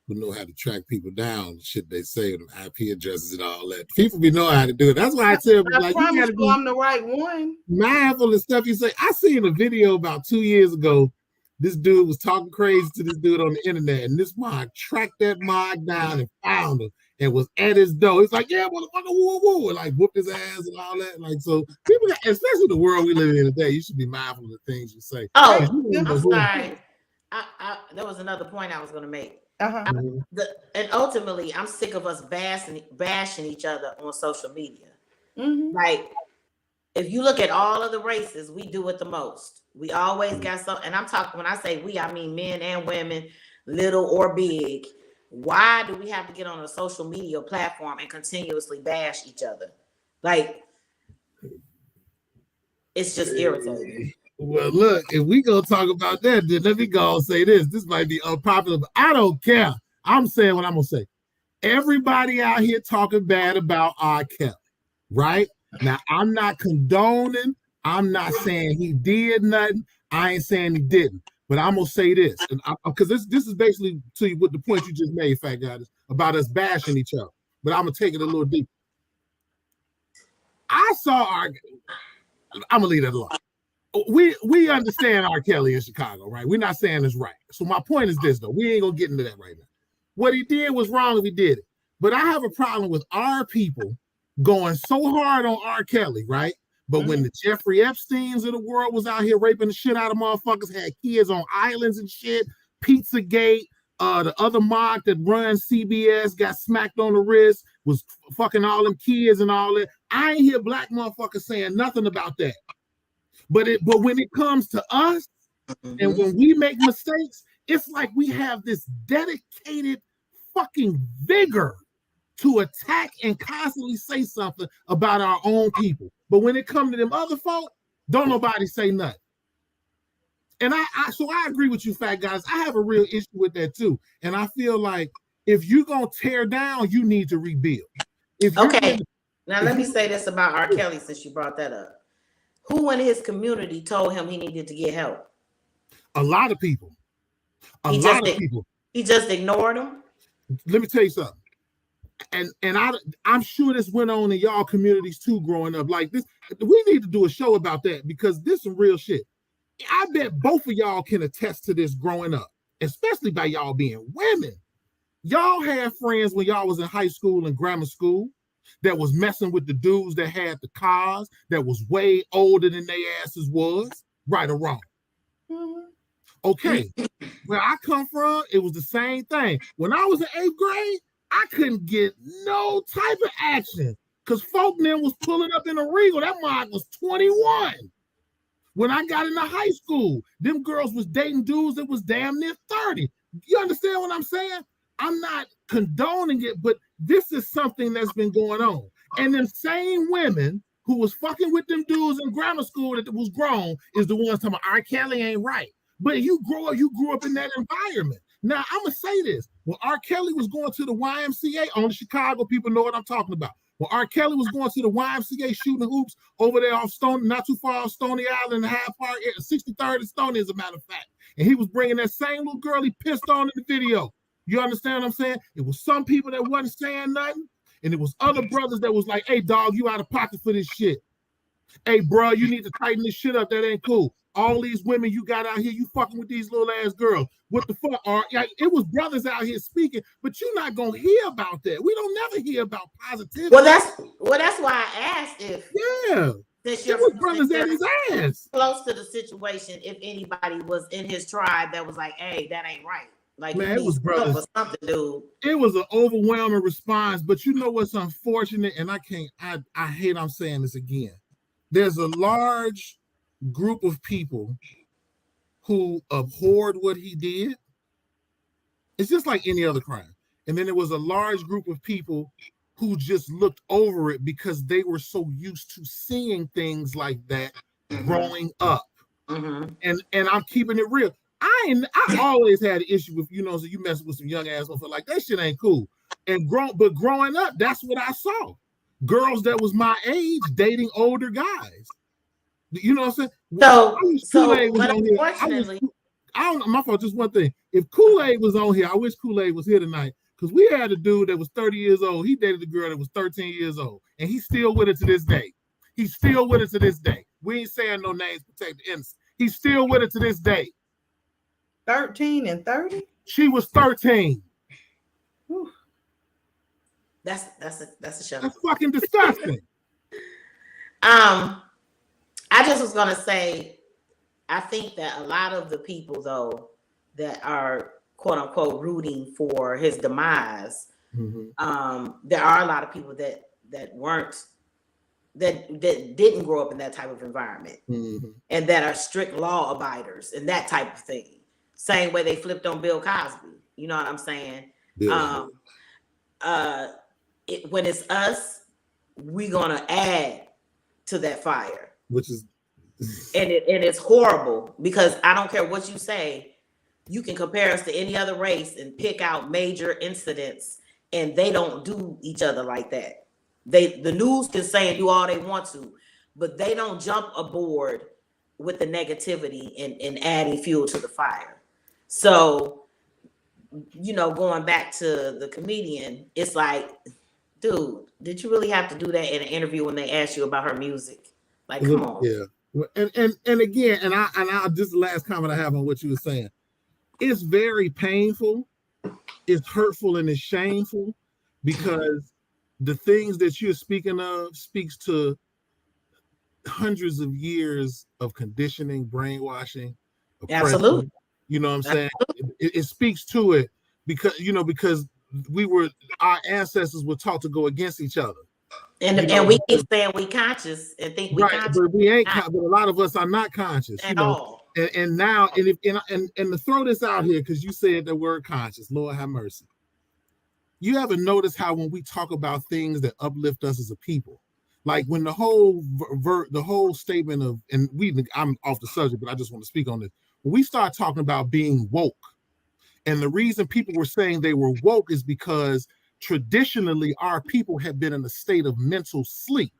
who know how to track people down, shit they say, with IP addresses and all that. People be knowing how to do it. That's why I tell people, like, you gotta be I'm the right one. mindful of stuff you say. I seen a video about 2 years ago. This dude was talking crazy to this dude on the internet, and this mod tracked that mod down and found him and was at his door. He's like, yeah, motherfucker, woo, woo, and like whooped his ass and all that. Like, so people, especially the world we live in today, you should be mindful of the things you say. Oh, I'm sorry. There was another point I was going to make. And ultimately, I'm sick of us bashing each other on social media. Like, if you look at all of the races, we do it the most. We always got some, and I'm talking, when I say we, I mean men and women, little or big. Why do we have to get on a social media platform and continuously bash each other? Like, it's just irritating. Well, look, if we gonna talk about that, then let me go and say this. This might be unpopular, but I don't care. I'm saying what I'm gonna say. Everybody out here talking bad about R. Kelly, right? Now, I'm not condoning. I'm not saying he did nothing. I ain't saying he didn't. But I'm gonna say this, and because this is basically to you with the point you just made, Fat Guy, about us bashing each other. But I'm gonna take it a little deeper. I saw I'm gonna leave that alone. We understand R. Kelly in Chicago, right? We're not saying it's right. So my point is this, though. We ain't gonna get into that right now. What he did was wrong if he did it. But I have a problem with our people going so hard on R. Kelly, right? But when the Jeffrey Epsteins of the world was out here raping the shit out of motherfuckers, had kids on islands and shit, Pizzagate, The other mod that runs CBS got smacked on the wrist, was fucking all them kids and all that. I ain't hear black motherfuckers saying nothing about that. But when it comes to us, and when we make mistakes, it's like we have this dedicated fucking vigor to attack and constantly say something about our own people. But when it comes to them other folk, don't nobody say nothing. And so I agree with you, fat guys. I have a real issue with that too. And I feel like if you're gonna tear down, you need to rebuild. Okay. Now let me say this about R. Kelly, since you brought that up. Who in his community told him he needed to get help? A lot of people. A lot of people. He just ignored them. Let me tell you something. And I'm sure this went on in y'all communities too growing up. Like this, we need to do a show about that because this is some real shit. I bet both of y'all can attest to this growing up, especially by y'all being women. Y'all had friends when y'all was in high school and grammar school that was messing with the dudes that had the cars that was way older than they asses was, right or wrong. Okay, where I come from, it was the same thing. When I was in 8th grade, I couldn't get no type of action because folk then was pulling up in a Regal. That mod was 21. When I got into high school, them girls was dating dudes that was damn near 30. You understand what I'm saying? I'm not condoning it, but this is something that's been going on. And them same women who was fucking with them dudes in grammar school that was grown is the ones talking about R. Kelly ain't right. But you grew up in that environment. Now, I'm going to say this. When R. Kelly was going to the YMCA, only Chicago people know what I'm talking about. When R. Kelly was going to the YMCA shooting hoops over there off Stone, not too far off Stony Island, Hyde Park, 63rd and Stony, as a matter of fact. And he was bringing that same little girl he pissed on in the video. You understand what I'm saying? It was some people that wasn't saying nothing, and it was other brothers that was like, hey, dog, you out of pocket for this shit. Hey, bro, you need to tighten this shit up. That ain't cool. All these women you got out here, you fucking with these little ass girls. What the fuck? It was brothers out here speaking, but you're not gonna hear about that. We don't never hear about positivity. Well, that's why I asked if since your brothers at his ass close to the situation, if anybody was in his tribe that was like, hey, that ain't right. Like, man, it was brothers. Or something, dude. It was an overwhelming response, but you know what's unfortunate, and I hate I'm saying this again. There's a large group of people who abhorred what he did. It's just like any other crime. And then there was a large group of people who just looked over it because they were so used to seeing things like that growing up. And I'm keeping it real. I always had an issue with, so you mess with some young ass motherfucker, like that shit ain't cool. But growing up, that's what I saw. Girls that was my age dating older guys. You know what I'm saying? Unfortunately, I don't know, my fault, just one thing. If Kool-Aid was on here, I wish Kool-Aid was here tonight, because we had a dude that was 30 years old. He dated a girl that was 13 years old, and he's still with her to this day. He's still with her to this day. We ain't saying no names, protect the innocent. He's still with her to this day. 13 and 30? She was 13. Whew. That's a show. That's fucking disgusting. I just was gonna say, I think that a lot of the people though that are quote unquote rooting for his demise, there are a lot of people that didn't grow up in that type of environment and that are strict law abiders and that type of thing. Same way they flipped on Bill Cosby. You know what I'm saying? When it's us, we're gonna add to that fire. Which is and it's horrible, because I don't care what you say, you can compare us to any other race and pick out major incidents, and they don't do each other like that. The news can say and do all they want to, but they don't jump aboard with the negativity and adding fuel to the fire. So, going back to the comedian, it's like, dude, did you really have to do that in an interview when they asked you about her music? Like, come on. Yeah. And again, and I this is the last comment I have on what you were saying. It's very painful, it's hurtful, and it's shameful, because the things that you're speaking of speaks to hundreds of years of conditioning, brainwashing, oppression. Absolutely. You know what I'm saying? It speaks to it. because our ancestors were taught to go against each other. And we keep saying we conscious and think we right, conscious. but we ain't. But a lot of us are not conscious, at all. And now, and to throw this out here, because you said the word conscious, Lord have mercy. You ever notice how when we talk about things that uplift us as a people, like when the whole statement of, and I'm off the subject, but I just want to speak on this. When we start talking about being woke, and the reason people were saying they were woke is because traditionally our people have been in a state of mental sleep.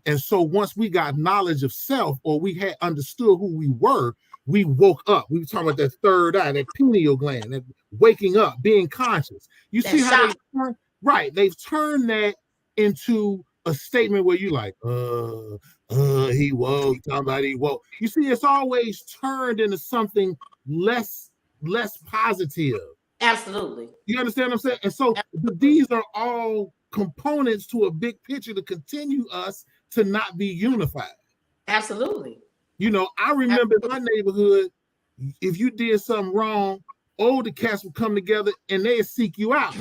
And so once we got knowledge of self, or we had understood who we were, we woke up. We were talking about that third eye, that pineal gland, that waking up, being conscious. You see how they've turned that into a statement where you like, he woke, talking about he woke. You see, it's always turned into something less positive. Absolutely. You understand what I'm saying? And so these are all components to a big picture to continue us to not be unified. Absolutely. I remember in my neighborhood, if you did something wrong, older cats would come together and they'd seek you out.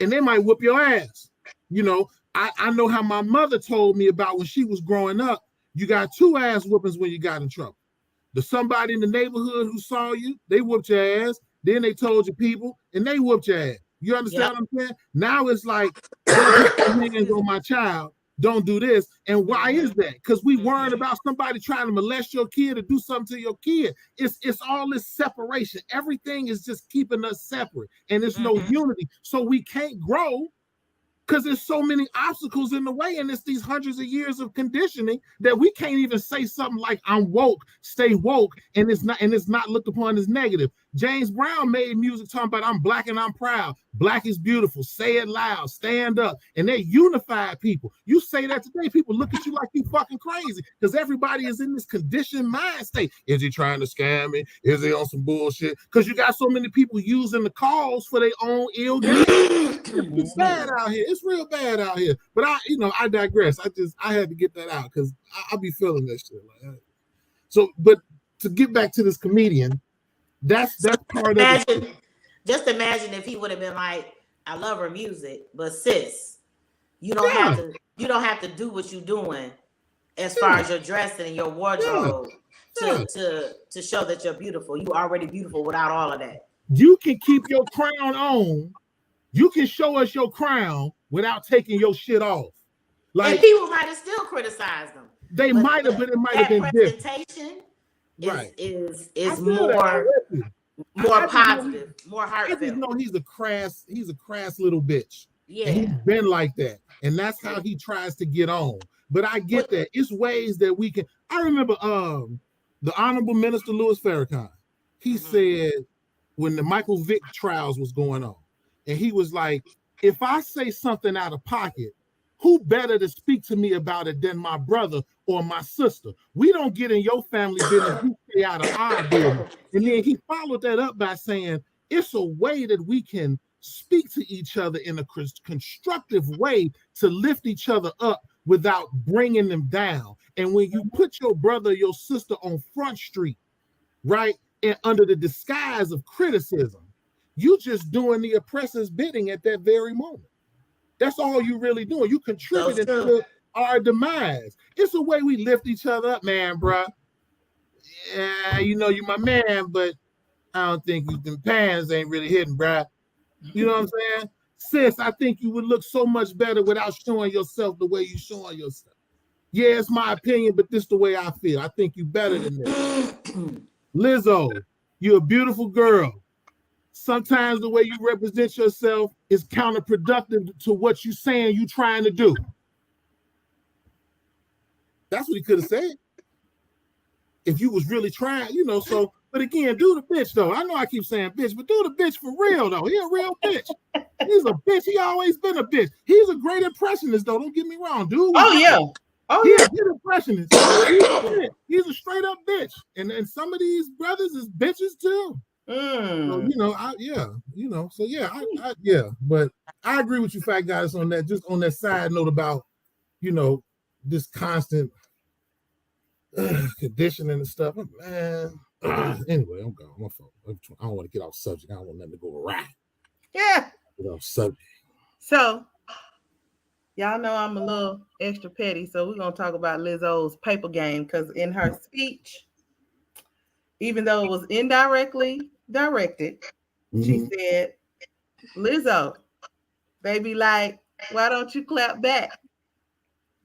And they might whoop your ass. I know how my mother told me about when she was growing up, you got 2 ass whoopings when you got in trouble. The somebody in the neighborhood who saw you, they whooped your ass. Then they told your people, and they whooped your ass. You understand what I'm saying? Now it's like, don't put your hands on my child. Don't do this. And why is that? Because we worried about somebody trying to molest your kid or do something to your kid. It's all this separation. Everything is just keeping us separate. And there's no unity. So we can't grow because there's so many obstacles in the way. And it's these hundreds of years of conditioning that we can't even say something like, I'm woke, stay woke, and it's not looked upon as negative. James Brown made music talking about, I'm black and I'm proud. Black is beautiful. Say it loud. Stand up. And they unified people. You say that today, people look at you like you fucking crazy because everybody is in this conditioned mind state. Is he trying to scam me? Is he on some bullshit? Because you got so many people using the cause for their own ill gain. It's bad out here. It's real bad out here. But I digress. I had to get that out because I'll be feeling that shit. But to get back to this comedian, that's part of it. Just imagine if he would have been like, I love her music, but sis, you don't have to do what you're doing as far as your dressing and your wardrobe to show that you're beautiful. You already beautiful without all of that. You can keep your crown on. You can show us your crown without taking your shit off. Like, and people might have still criticized them. They might have, but it might have been presentation different. Is more positive, more heartfelt. I just know he's a crass little bitch. Yeah. And he's been like that. And that's how he tries to get on. But I get that. It's ways that we can. I remember the Honorable Minister Louis Farrakhan. He said when the Michael Vick trials was going on, and he was like, if I say something out of pocket, who better to speak to me about it than my brother or my sister? We don't get in your family business, you stay out of our business. And then he followed that up by saying, it's a way that we can speak to each other in a constructive way to lift each other up without bringing them down. And when you put your brother or your sister on Front Street, right, and under the disguise of criticism, you just doing the oppressor's bidding at that very moment. That's all you really doing. You contributing to our demise. It's a way we lift each other up, man, bro. Yeah, you my man, but I don't think them pants ain't really hitting, bro. You know what I'm saying? Sis, I think you would look so much better without showing yourself the way you showing yourself. Yeah, it's my opinion, but this is the way I feel. I think you better than this. Lizzo, you're a beautiful girl. Sometimes the way you represent yourself is counterproductive to what you're saying you're trying to do. That's what he could have said. If you was really trying, so, but again, do the bitch though. I know I keep saying bitch, but do the bitch for real though. He a real bitch. He's a bitch. He always been a bitch. He's a great impressionist though. Don't get me wrong, dude. He's a good impressionist. He's a straight up bitch. And some of these brothers is bitches too. So, but I agree with you, fat guys, on that. Just on that side note about, this constant conditioning and stuff, man. Anyway, I'm going. I don't want to get off subject. I don't want nothing to go awry. Yeah. So y'all know I'm a little extra petty, so we're gonna talk about Lizzo's paper game because in her speech, even though it was indirectly directed, she said, "Lizzo, they be like, why don't you clap back?"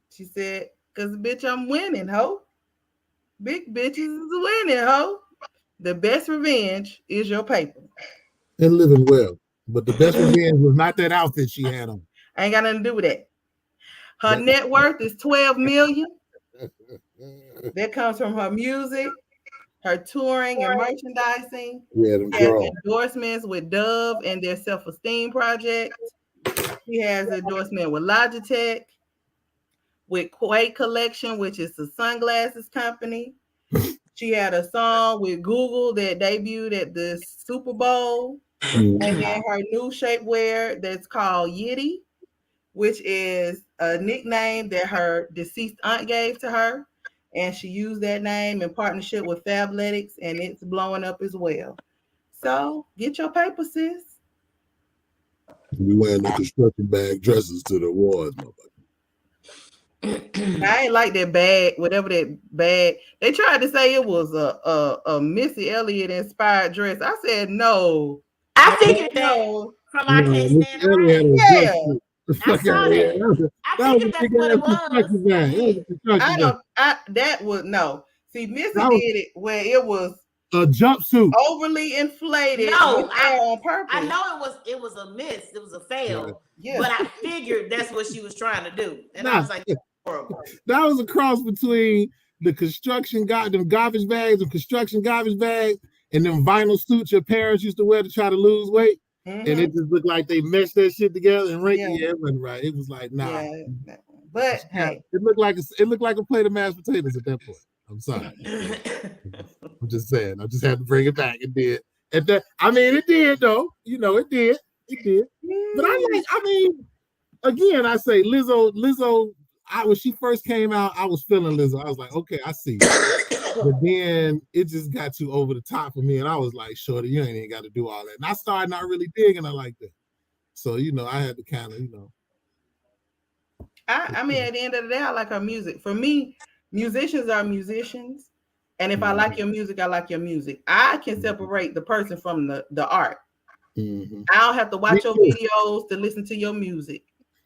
She said, "Cause bitch, I'm winning, ho. Big bitches is winning, ho. The best revenge is your paper." and living well. But the best revenge was not that outfit she had on. Ain't got nothing to do with that. Her net worth is 12 million. That comes from her music, her touring and merchandising. Yeah, them She has draws. endorsements with Dove and their self-esteem project. She has endorsement with Logitech, with Quake Collection, which is the sunglasses company. She had a song with Google that debuted at the Super Bowl. And then her new shapewear that's called Yitty, which is a nickname that her deceased aunt gave to her. And she used that name in partnership with Fabletics, and it's blowing up as well. So get your paper, sis. You wearing the construction bag dresses to the awards, motherfucker. I ain't like that bag, whatever that bag. They tried to say it was a Missy Elliott inspired dress. I said no. I figured that from I No, Can't Miss Stand the Ellie had Rain. a Yeah. jumpsuit. The I fuck out saw of here. that. I That was a figured that's big what ass it was. construction bag. That was a construction bag. That was no. See, Missy That was did it where it was a jumpsuit. overly inflated No, with hair on purpose. I know it was a miss, it was a fail. Yeah. But I figured that's what she was trying to do. And I was like, that's horrible. That was a cross between the construction them garbage bags, the construction garbage bags, and them vinyl suits your parents used to wear to try to lose weight. And it just looked like they meshed that shit together and it wasn't right. It was like, nah. Yeah. But hey, it looked like a plate of mashed potatoes at that point. I'm sorry. I'm just saying. I just had to bring it back. It did. It did though. You know, it did. It did. But again, I say Lizzo, when she first came out, I was feeling Lizzo. I was like, okay, I see. But then it just got too over the top for me. And I was like, shorty, you ain't even got to do all that. And I started not really digging her like that. So, I had to kind of, at the end of the day, I like her music. For me, musicians are musicians. And if I like your music, I like your music. I can separate the person from the art. I don't have to watch your videos to listen to your music.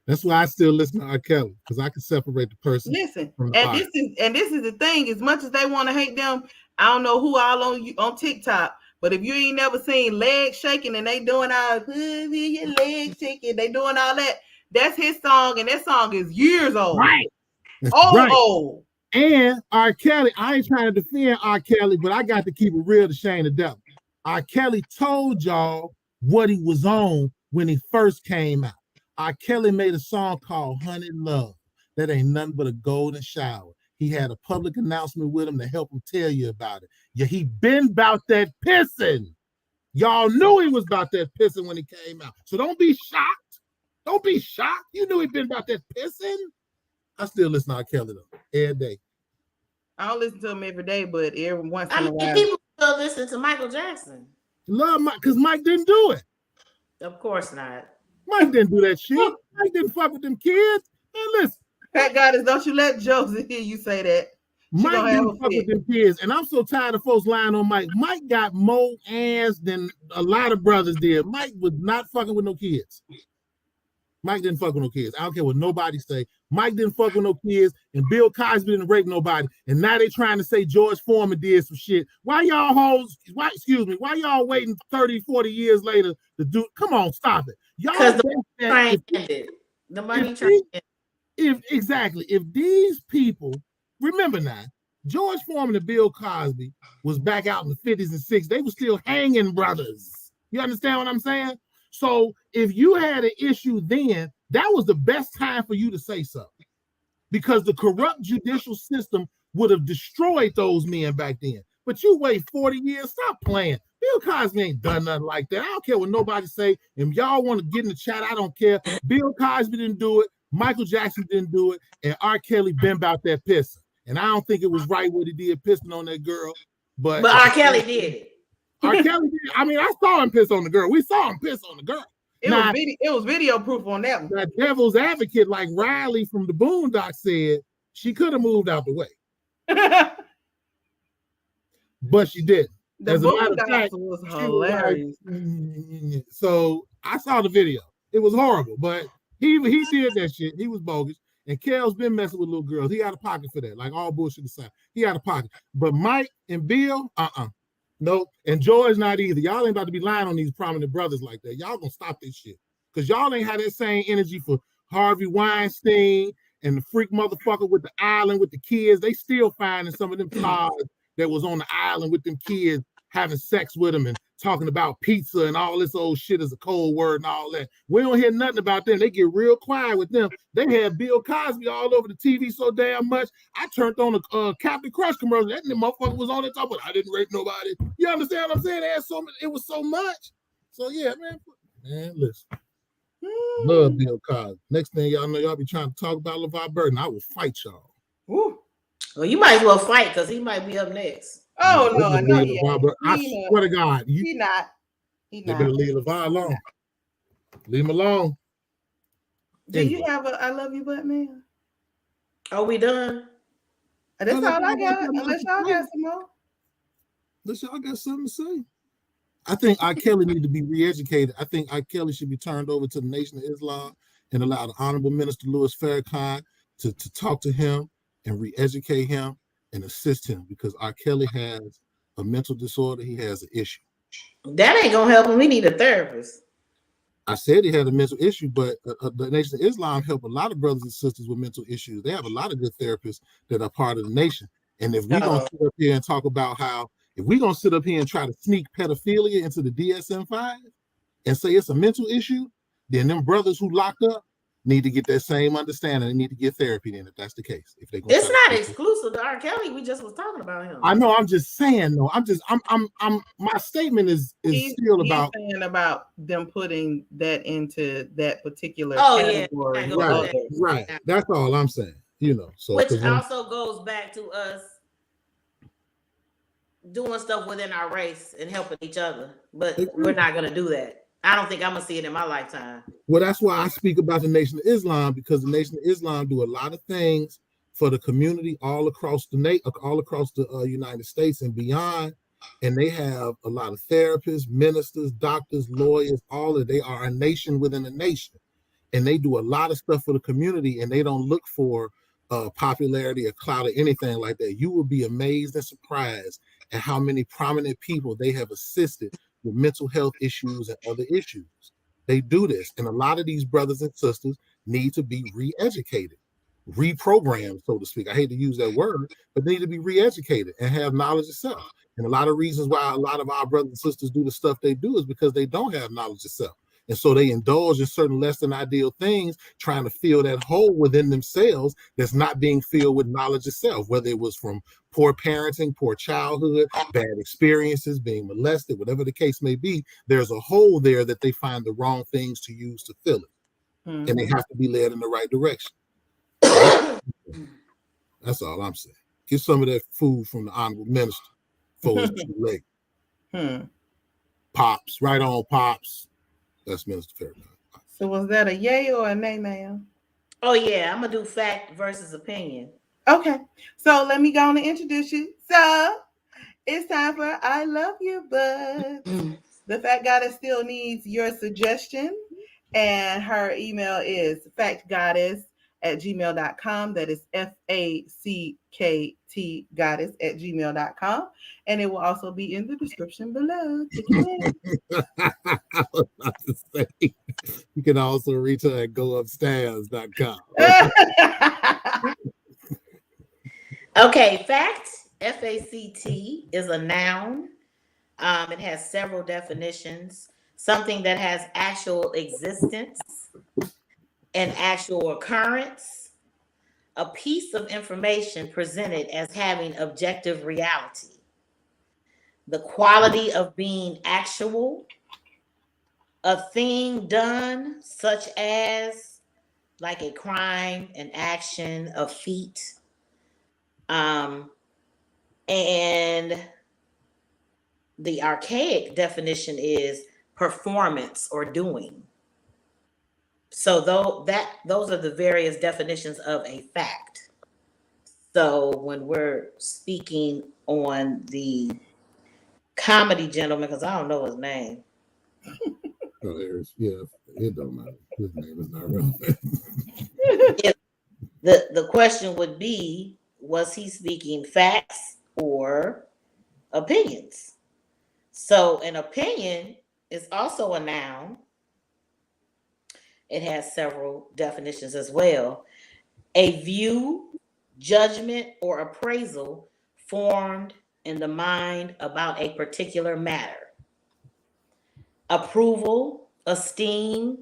That's why I still listen to R. Kelly, because I can separate the person. Listen, from the art. This is the thing. As much as they want to hate them, I don't know who all on TikTok, but if you ain't never seen legs shaking and they doing all your legs shaking, they doing all that. That's his song, and that song is years old. Right. Old. And R. Kelly, I ain't trying to defend R. Kelly, but I got to keep it real to shame the devil. R. Kelly told y'all what he was on when he first came out. R. Kelly made a song called Honey Love. That ain't nothing but a golden shower. He had a public announcement with him to help him tell you about it. Yeah, he been about that pissing. Y'all knew he was about that pissing when he came out. So don't be shocked. Don't be shocked. You knew he been about that pissing. I still listen to R. Kelly though, every day. I don't listen to him every day, but every once in a while. People still listen to Michael Jackson. Love Mike, because Mike didn't do it. Of course not. Mike didn't do that shit. Mike didn't fuck with them kids. Man, listen. Pat Goddess, don't you let Josie hear you say that. Mike didn't fuck with them kids. And I'm so tired of folks lying on Mike. Mike got more ass than a lot of brothers did. Mike was not fucking with no kids. Mike didn't fuck with no kids. I don't care what nobody say. Mike didn't fuck with no kids, and Bill Cosby didn't rape nobody. And now they trying to say George Foreman did some shit. Why y'all y'all waiting 30, 40 years later to do? Come on, stop it. Y'all the money train. If these people, remember now, George Foreman and Bill Cosby was back out in the 50s and 60s. They were still hanging brothers. You understand what I'm saying? So if you had an issue then, that was the best time for you to say something, because the corrupt judicial system would have destroyed those men back then. But you wait 40 years, stop playing. Bill Cosby ain't done nothing like that. I don't care what nobody say. If y'all want to get in the chat, I don't care. Bill Cosby didn't do it. Michael Jackson didn't do it. And R. Kelly been about that pissing. And I don't think it was right what he did, pissing on that girl. But R. Kelly did it. R. Kelly did. I mean, I saw him piss on the girl. We saw him piss on the girl. It was video proof on that one. That devil's advocate, like Riley from the Boondocks said, she could have moved out the way. But she didn't. The Boondocks was hilarious. Like, so I saw the video. It was horrible, but he did that shit. He was bogus. And Kel's been messing with little girls. He had a pocket for that. Like all bullshit aside, he had a pocket. But Mike and Bill, nope. And George not either. Y'all ain't about to be lying on these prominent brothers like that. Y'all gonna stop this shit. Because y'all ain't had that same energy for Harvey Weinstein and the freak motherfucker with the island with the kids. They still finding some of them cars that was on the island with them kids having sex with them and talking about pizza and all this old shit as a cold word and all that. We don't hear nothing about them. They get real quiet with them. They had Bill Cosby all over the TV so damn much. I turned on a Captain Crunch commercial. That motherfucker was on the top, but I didn't rape nobody. You understand what I'm saying? They had so much, it was so much. So yeah, man, listen. Love Bill Cosby. Next thing y'all know, y'all be trying to talk about LeVar Burton. I will fight y'all. Woo. Well, you might as well fight because he might be up next. Oh no, no, I swear to God, he not. They better leave LeVar alone. Leave him alone. Do you have a I love you, but man? Are we done? That's all I got. Unless y'all got some more. Unless y'all got something to say. I think R. Kelly need to be re-educated. I think R. Kelly should be turned over to the Nation of Islam and allow the Honorable Minister Louis Farrakhan to talk to him and re-educate him and assist him, because R. Kelly has a mental disorder. He has an issue. That ain't gonna help him. We need a therapist. I said he had a mental issue, but the Nation of Islam help a lot of brothers and sisters with mental issues. They have a lot of good therapists that are part of the nation. And if we're going to sit up here and talk about how, if we're going to sit up here and try to sneak pedophilia into the DSM-5 and say it's a mental issue, then them brothers who locked up need to get that same understanding. They need to get therapy then, if that's the case. If they it's not exclusive to R. Kelly. We just was talking about him. I know. I'm just saying though. My statement is still about saying about them putting that into that particular category. Yeah. Right. That's all I'm saying. You know. So which also goes back to us doing stuff within our race and helping each other, but we're not gonna do that. I don't think I'm gonna see it in my lifetime. Well, that's why I speak about the Nation of Islam, because the Nation of Islam do a lot of things for the community all across the United States and beyond. And they have a lot of therapists, ministers, doctors, lawyers, all of. They are a nation within a nation, and they do a lot of stuff for the community. And they don't look for popularity or clout or anything like that. You will be amazed and surprised at how many prominent people they have assisted with mental health issues and other issues. They do this. And a lot of these brothers and sisters need to be re-educated, reprogrammed, so to speak. I hate to use that word, but they need to be re-educated and have knowledge of self. And a lot of reasons why a lot of our brothers and sisters do the stuff they do is because they don't have knowledge of self. And so they indulge in certain less than ideal things, trying to fill that hole within themselves that's not being filled with knowledge of self, whether it was from poor parenting, poor childhood, bad experiences, being molested, whatever the case may be. There's a hole there that they find the wrong things to use to fill it. And they have to be led in the right direction. That's all I'm saying. Get some of that food from the Honorable Minister before it's too late. Pops, right on, Pops. That's Minister Farrakhan. So was that a yay or a nay, ma'am? Oh yeah, I'm gonna do fact versus opinion. Okay, so let me go on and introduce you. So it's time for I love you, but the Fact Goddess still needs your suggestion, and her email is factgoddess@gmail.com. That is FACKT goddess@gmail.com, and it will also be in the description below. I was about to say, you can also reach her at goupstairs.com. Okay, fact, F-A-C-T, is a noun. It has several definitions. Something that has actual existence, an actual occurrence, a piece of information presented as having objective reality, the quality of being actual, a thing done, such as like a crime, an action, a feat. And the archaic definition is performance or doing. So those are the various definitions of a fact. So when we're speaking on the comedy gentleman, because I don't know his name. Yeah, it don't matter. His name is not relevant. The question would be, was he speaking facts or opinions? So an opinion is also a noun. It has several definitions as well. A view, judgment, or appraisal formed in the mind about a particular matter. Approval, esteem,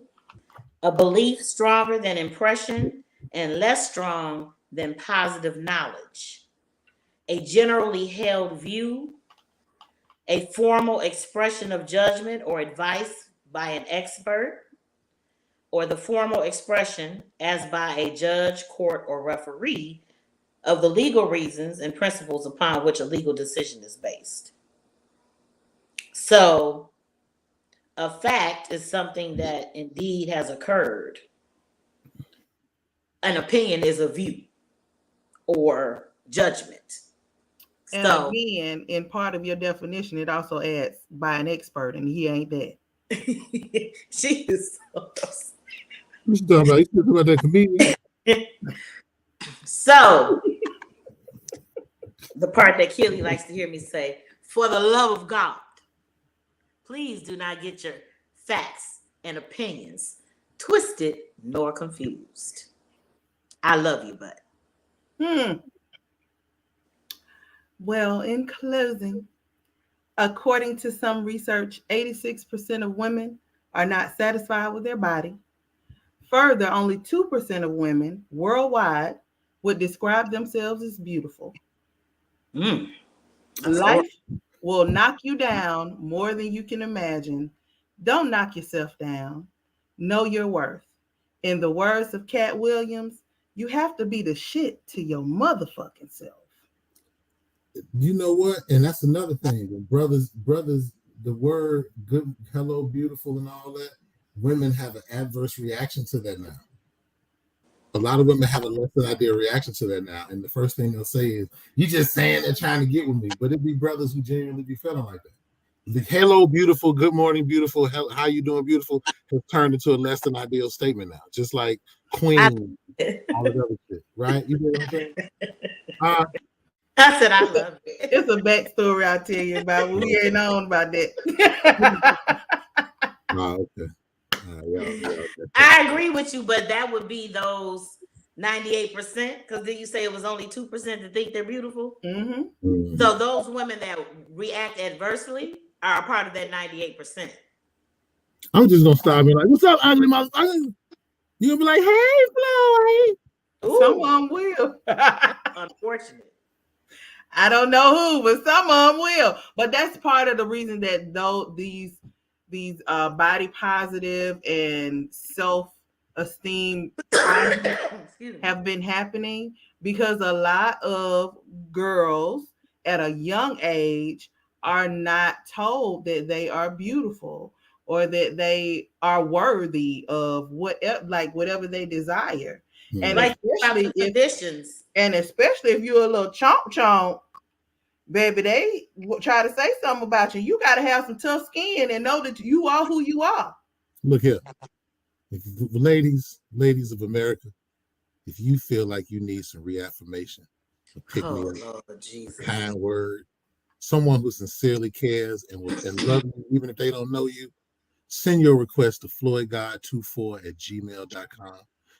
a belief stronger than impression and less strong than positive knowledge. A generally held view, a formal expression of judgment or advice by an expert, or the formal expression, as by a judge, court, or referee, of the legal reasons and principles upon which a legal decision is based. So, a fact is something that indeed has occurred. An opinion is a view or judgment. And So, again, in part of your definition, it also adds by an expert, and he ain't that. she is so. What you talking about? You talking about that comedian? So, the part that Kelly likes to hear me say, for the love of God, please do not get your facts and opinions twisted nor confused. I love you, bud. Well, in closing, according to some research, 86% of women are not satisfied with their body. Further, only 2% of women worldwide would describe themselves as beautiful. Life will knock you down more than you can imagine. Don't knock yourself down. Know your worth. In the words of Cat Williams, you have to be the shit to your motherfucking self. You know what? And that's another thing. Brothers, the word good, hello, beautiful, and all that, women have an adverse reaction to that now. A lot of women have a less than ideal reaction to that now. And the first thing they'll say is, you just saying they're trying to get with me. But it'd be brothers who genuinely be feeling like that. The hello, beautiful, good morning, beautiful, how you doing, beautiful, has turned into a less than ideal statement now. Just like queen, all of that other shit, right? You know what I'm saying? I said I love it. It's a backstory I'll tell you about. We ain't on about that. Okay. I agree with you, but that would be those 98%, because then you say it was only 2% that think they're beautiful. Mm-hmm. So those women that react adversely are a part of that 98%. I'm just gonna stop and like, what's up, ugly motherfucker? You'll be like, hey, Floyd. Some of them will. Unfortunate. I don't know who, but some of them will. But that's part of the reason that these body positive and self-esteem have been happening, because a lot of girls at a young age are not told that they are beautiful or that they are worthy of whatever they desire. And like especially conditions. And especially if you're a little chomp, baby, they try to say something about you. You got to have some tough skin and know that you are who you are. Look here. Ladies of America, if you feel like you need some reaffirmation, pick me up, kind word, someone who sincerely cares and love you, even if they don't know you, send your request to floydgod24@gmail.com,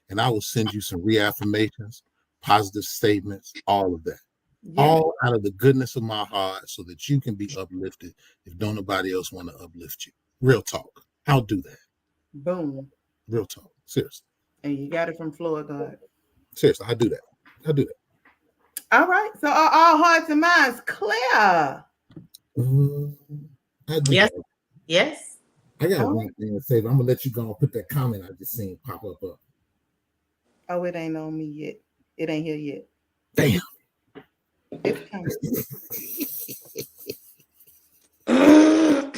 and I will send you some reaffirmations, positive statements, all of that. Yeah. All out of the goodness of my heart, so that you can be uplifted if don't nobody else want to uplift you. Real talk. I'll do that. Boom. Real talk. Seriously. And you got it from Floyd God. Seriously, I do that. All right. So are all hearts and minds clear? Yes. Yes. I got one thing to say, but I'm gonna let you go and put that comment I just seen pop up. Oh, it ain't on me yet. It ain't here yet. Damn. It's coming. I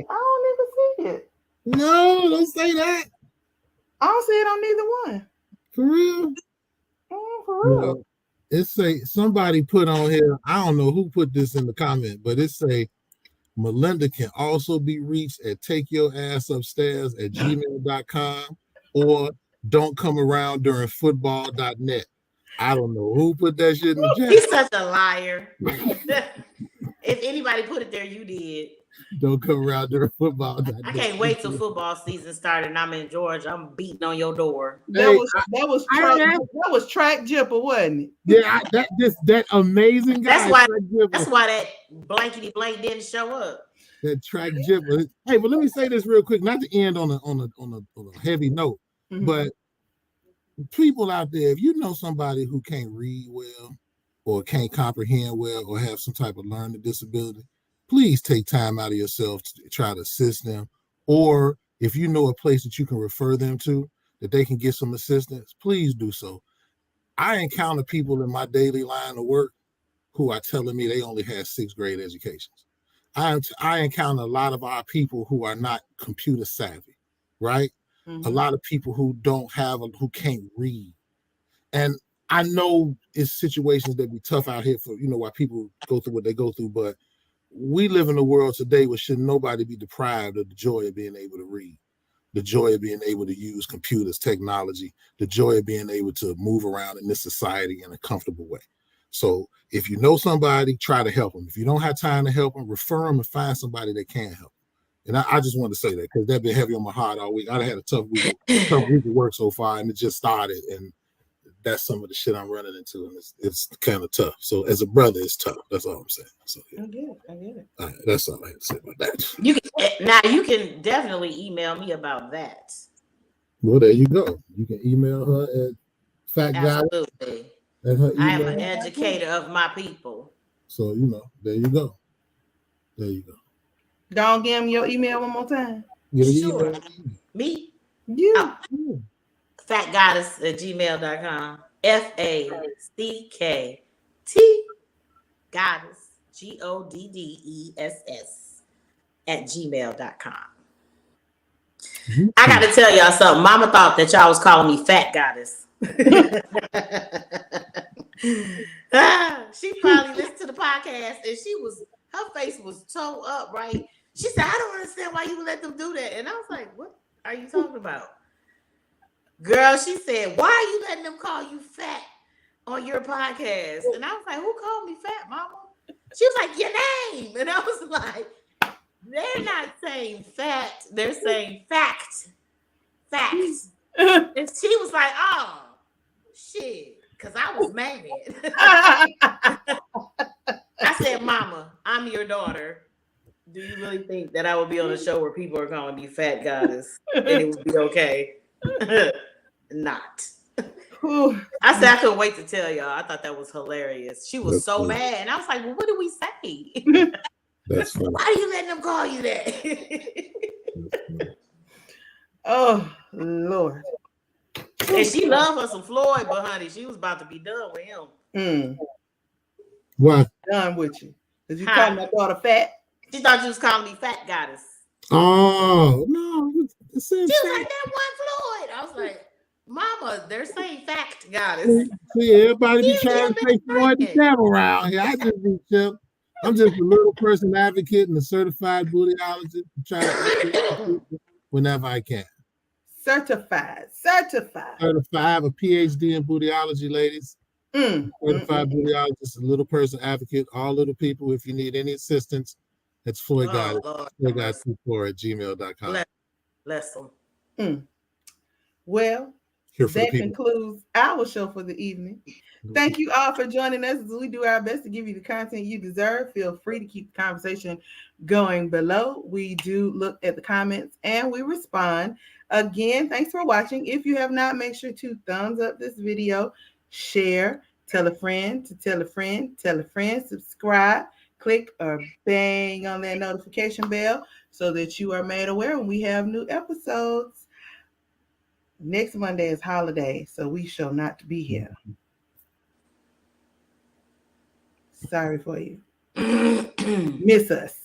don't even see it. No, don't say that. I don't see it on neither one. For real? For real. Well, it say somebody put on here. I don't know who put this in the comment, but it say Melinda can also be reached at takeyourassupstairs@gmail.com or don't come around during football.net. I don't know who put that shit in the chat. He's such a liar. If anybody put it there, you did. Don't come around during football.net. I can't wait till football season started and I'm in Georgia. I'm beating on your door. That was track Jipper, wasn't it? Yeah, that amazing guy. That's why that blankety blank didn't show up. That track Jipper. Hey, but let me say this real quick, not to end on a heavy note, but people out there, if you know somebody who can't read well or can't comprehend well or have some type of learning disability, please take time out of yourself to try to assist them. Or if you know a place that you can refer them to, that they can get some assistance, please do so. I encounter people in my daily line of work who are telling me they only had 6th grade educations. I encounter a lot of our people who are not computer savvy, right? A lot of people who who can't read. And I know it's situations that be tough out here for, why people go through what they go through, but we live in a world today where should nobody be deprived of the joy of being able to read, the joy of being able to use computers, technology, the joy of being able to move around in this society in a comfortable way. So if you know somebody, try to help them. If you don't have time to help them, refer them and find somebody that can help. And I just wanted to say that because that's been heavy on my heart all week. I had a tough week of work so far, and it just started. And that's some of the shit I'm running into, and it's kind of tough. So as a brother, it's tough. That's all I'm saying. So yeah. I get it. All right, that's all I had to say about that. You can definitely email me about that. Well, there you go. You can email her at Absolutely. I am an educator of my people. So there you go. There you go. Don't give me your email one more time. Sure. Me? You. Factgoddess@gmail.com. FACKT Goddess GODDESS @gmail.com. I got to tell y'all something. Mama thought that y'all was calling me Fat Goddess. She probably listened to the podcast and her face was toe up, right? She said, I don't understand why you let them do that. And I was like, what are you talking about? Girl, she said, why are you letting them call you fat on your podcast? And I was like, who called me fat, Mama? She was like, your name. And I was like, they're not saying fat. They're saying fact. Facts. And she was like, oh, shit. Because I was mad. I said, Mama, I'm your daughter. Do you really think that I would be on a show where people are calling me Fat Goddess and it would be okay? Not. I said I couldn't wait to tell y'all. I thought that was hilarious. She was so mad. And I was like, well, what did we say? That's funny. Why are you letting them call you that? Oh, Lord. And she loved her some Floyd, but honey, she was about to be done with him. What? Done with you. Did you call my daughter fat? She thought you was calling me Fat Goddess. Oh, no. She was like, that one Floyd. I was like, Mama, they're saying Fact Goddess. See, everybody be trying to take Floyd the devil around here. I just be chill. I'm just a little person advocate and a certified bootyologist. Try to whenever I can. Certified. I have a PhD in bootyology, ladies. Certified bootyologist, a little person advocate, all little people. If you need any assistance, it's Floyd Goddess. FloydGoddess24@gmail.com. Bless them. Well, that concludes our show for the evening. Thank you all for joining us as we do our best to give you the content you deserve. Feel free to keep the conversation going below. We do look at the comments and we respond. Again, thanks for watching. If you have not, make sure to thumbs up this video, share, tell a friend to tell a friend, subscribe, click or bang on that notification bell so that you are made aware when we have new episodes. Next Monday is holiday, so we shall not be here. Sorry for you. Miss us.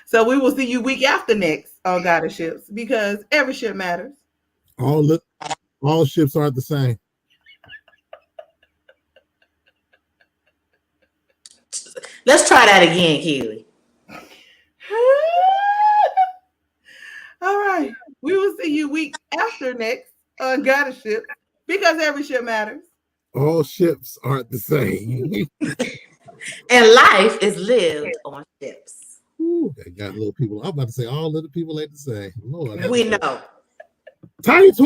So we will see you week after next on Goddess Ships because every ship matters. All ships aren't the same. Let's try that again, Keely. All right. We will see you week after next on Gotta Ship because every ship matters. All ships aren't the same. And life is lived on ships. Ooh, they got little people. I'm about to say all little people ain't the same. Lord, We know. Tiny Twin.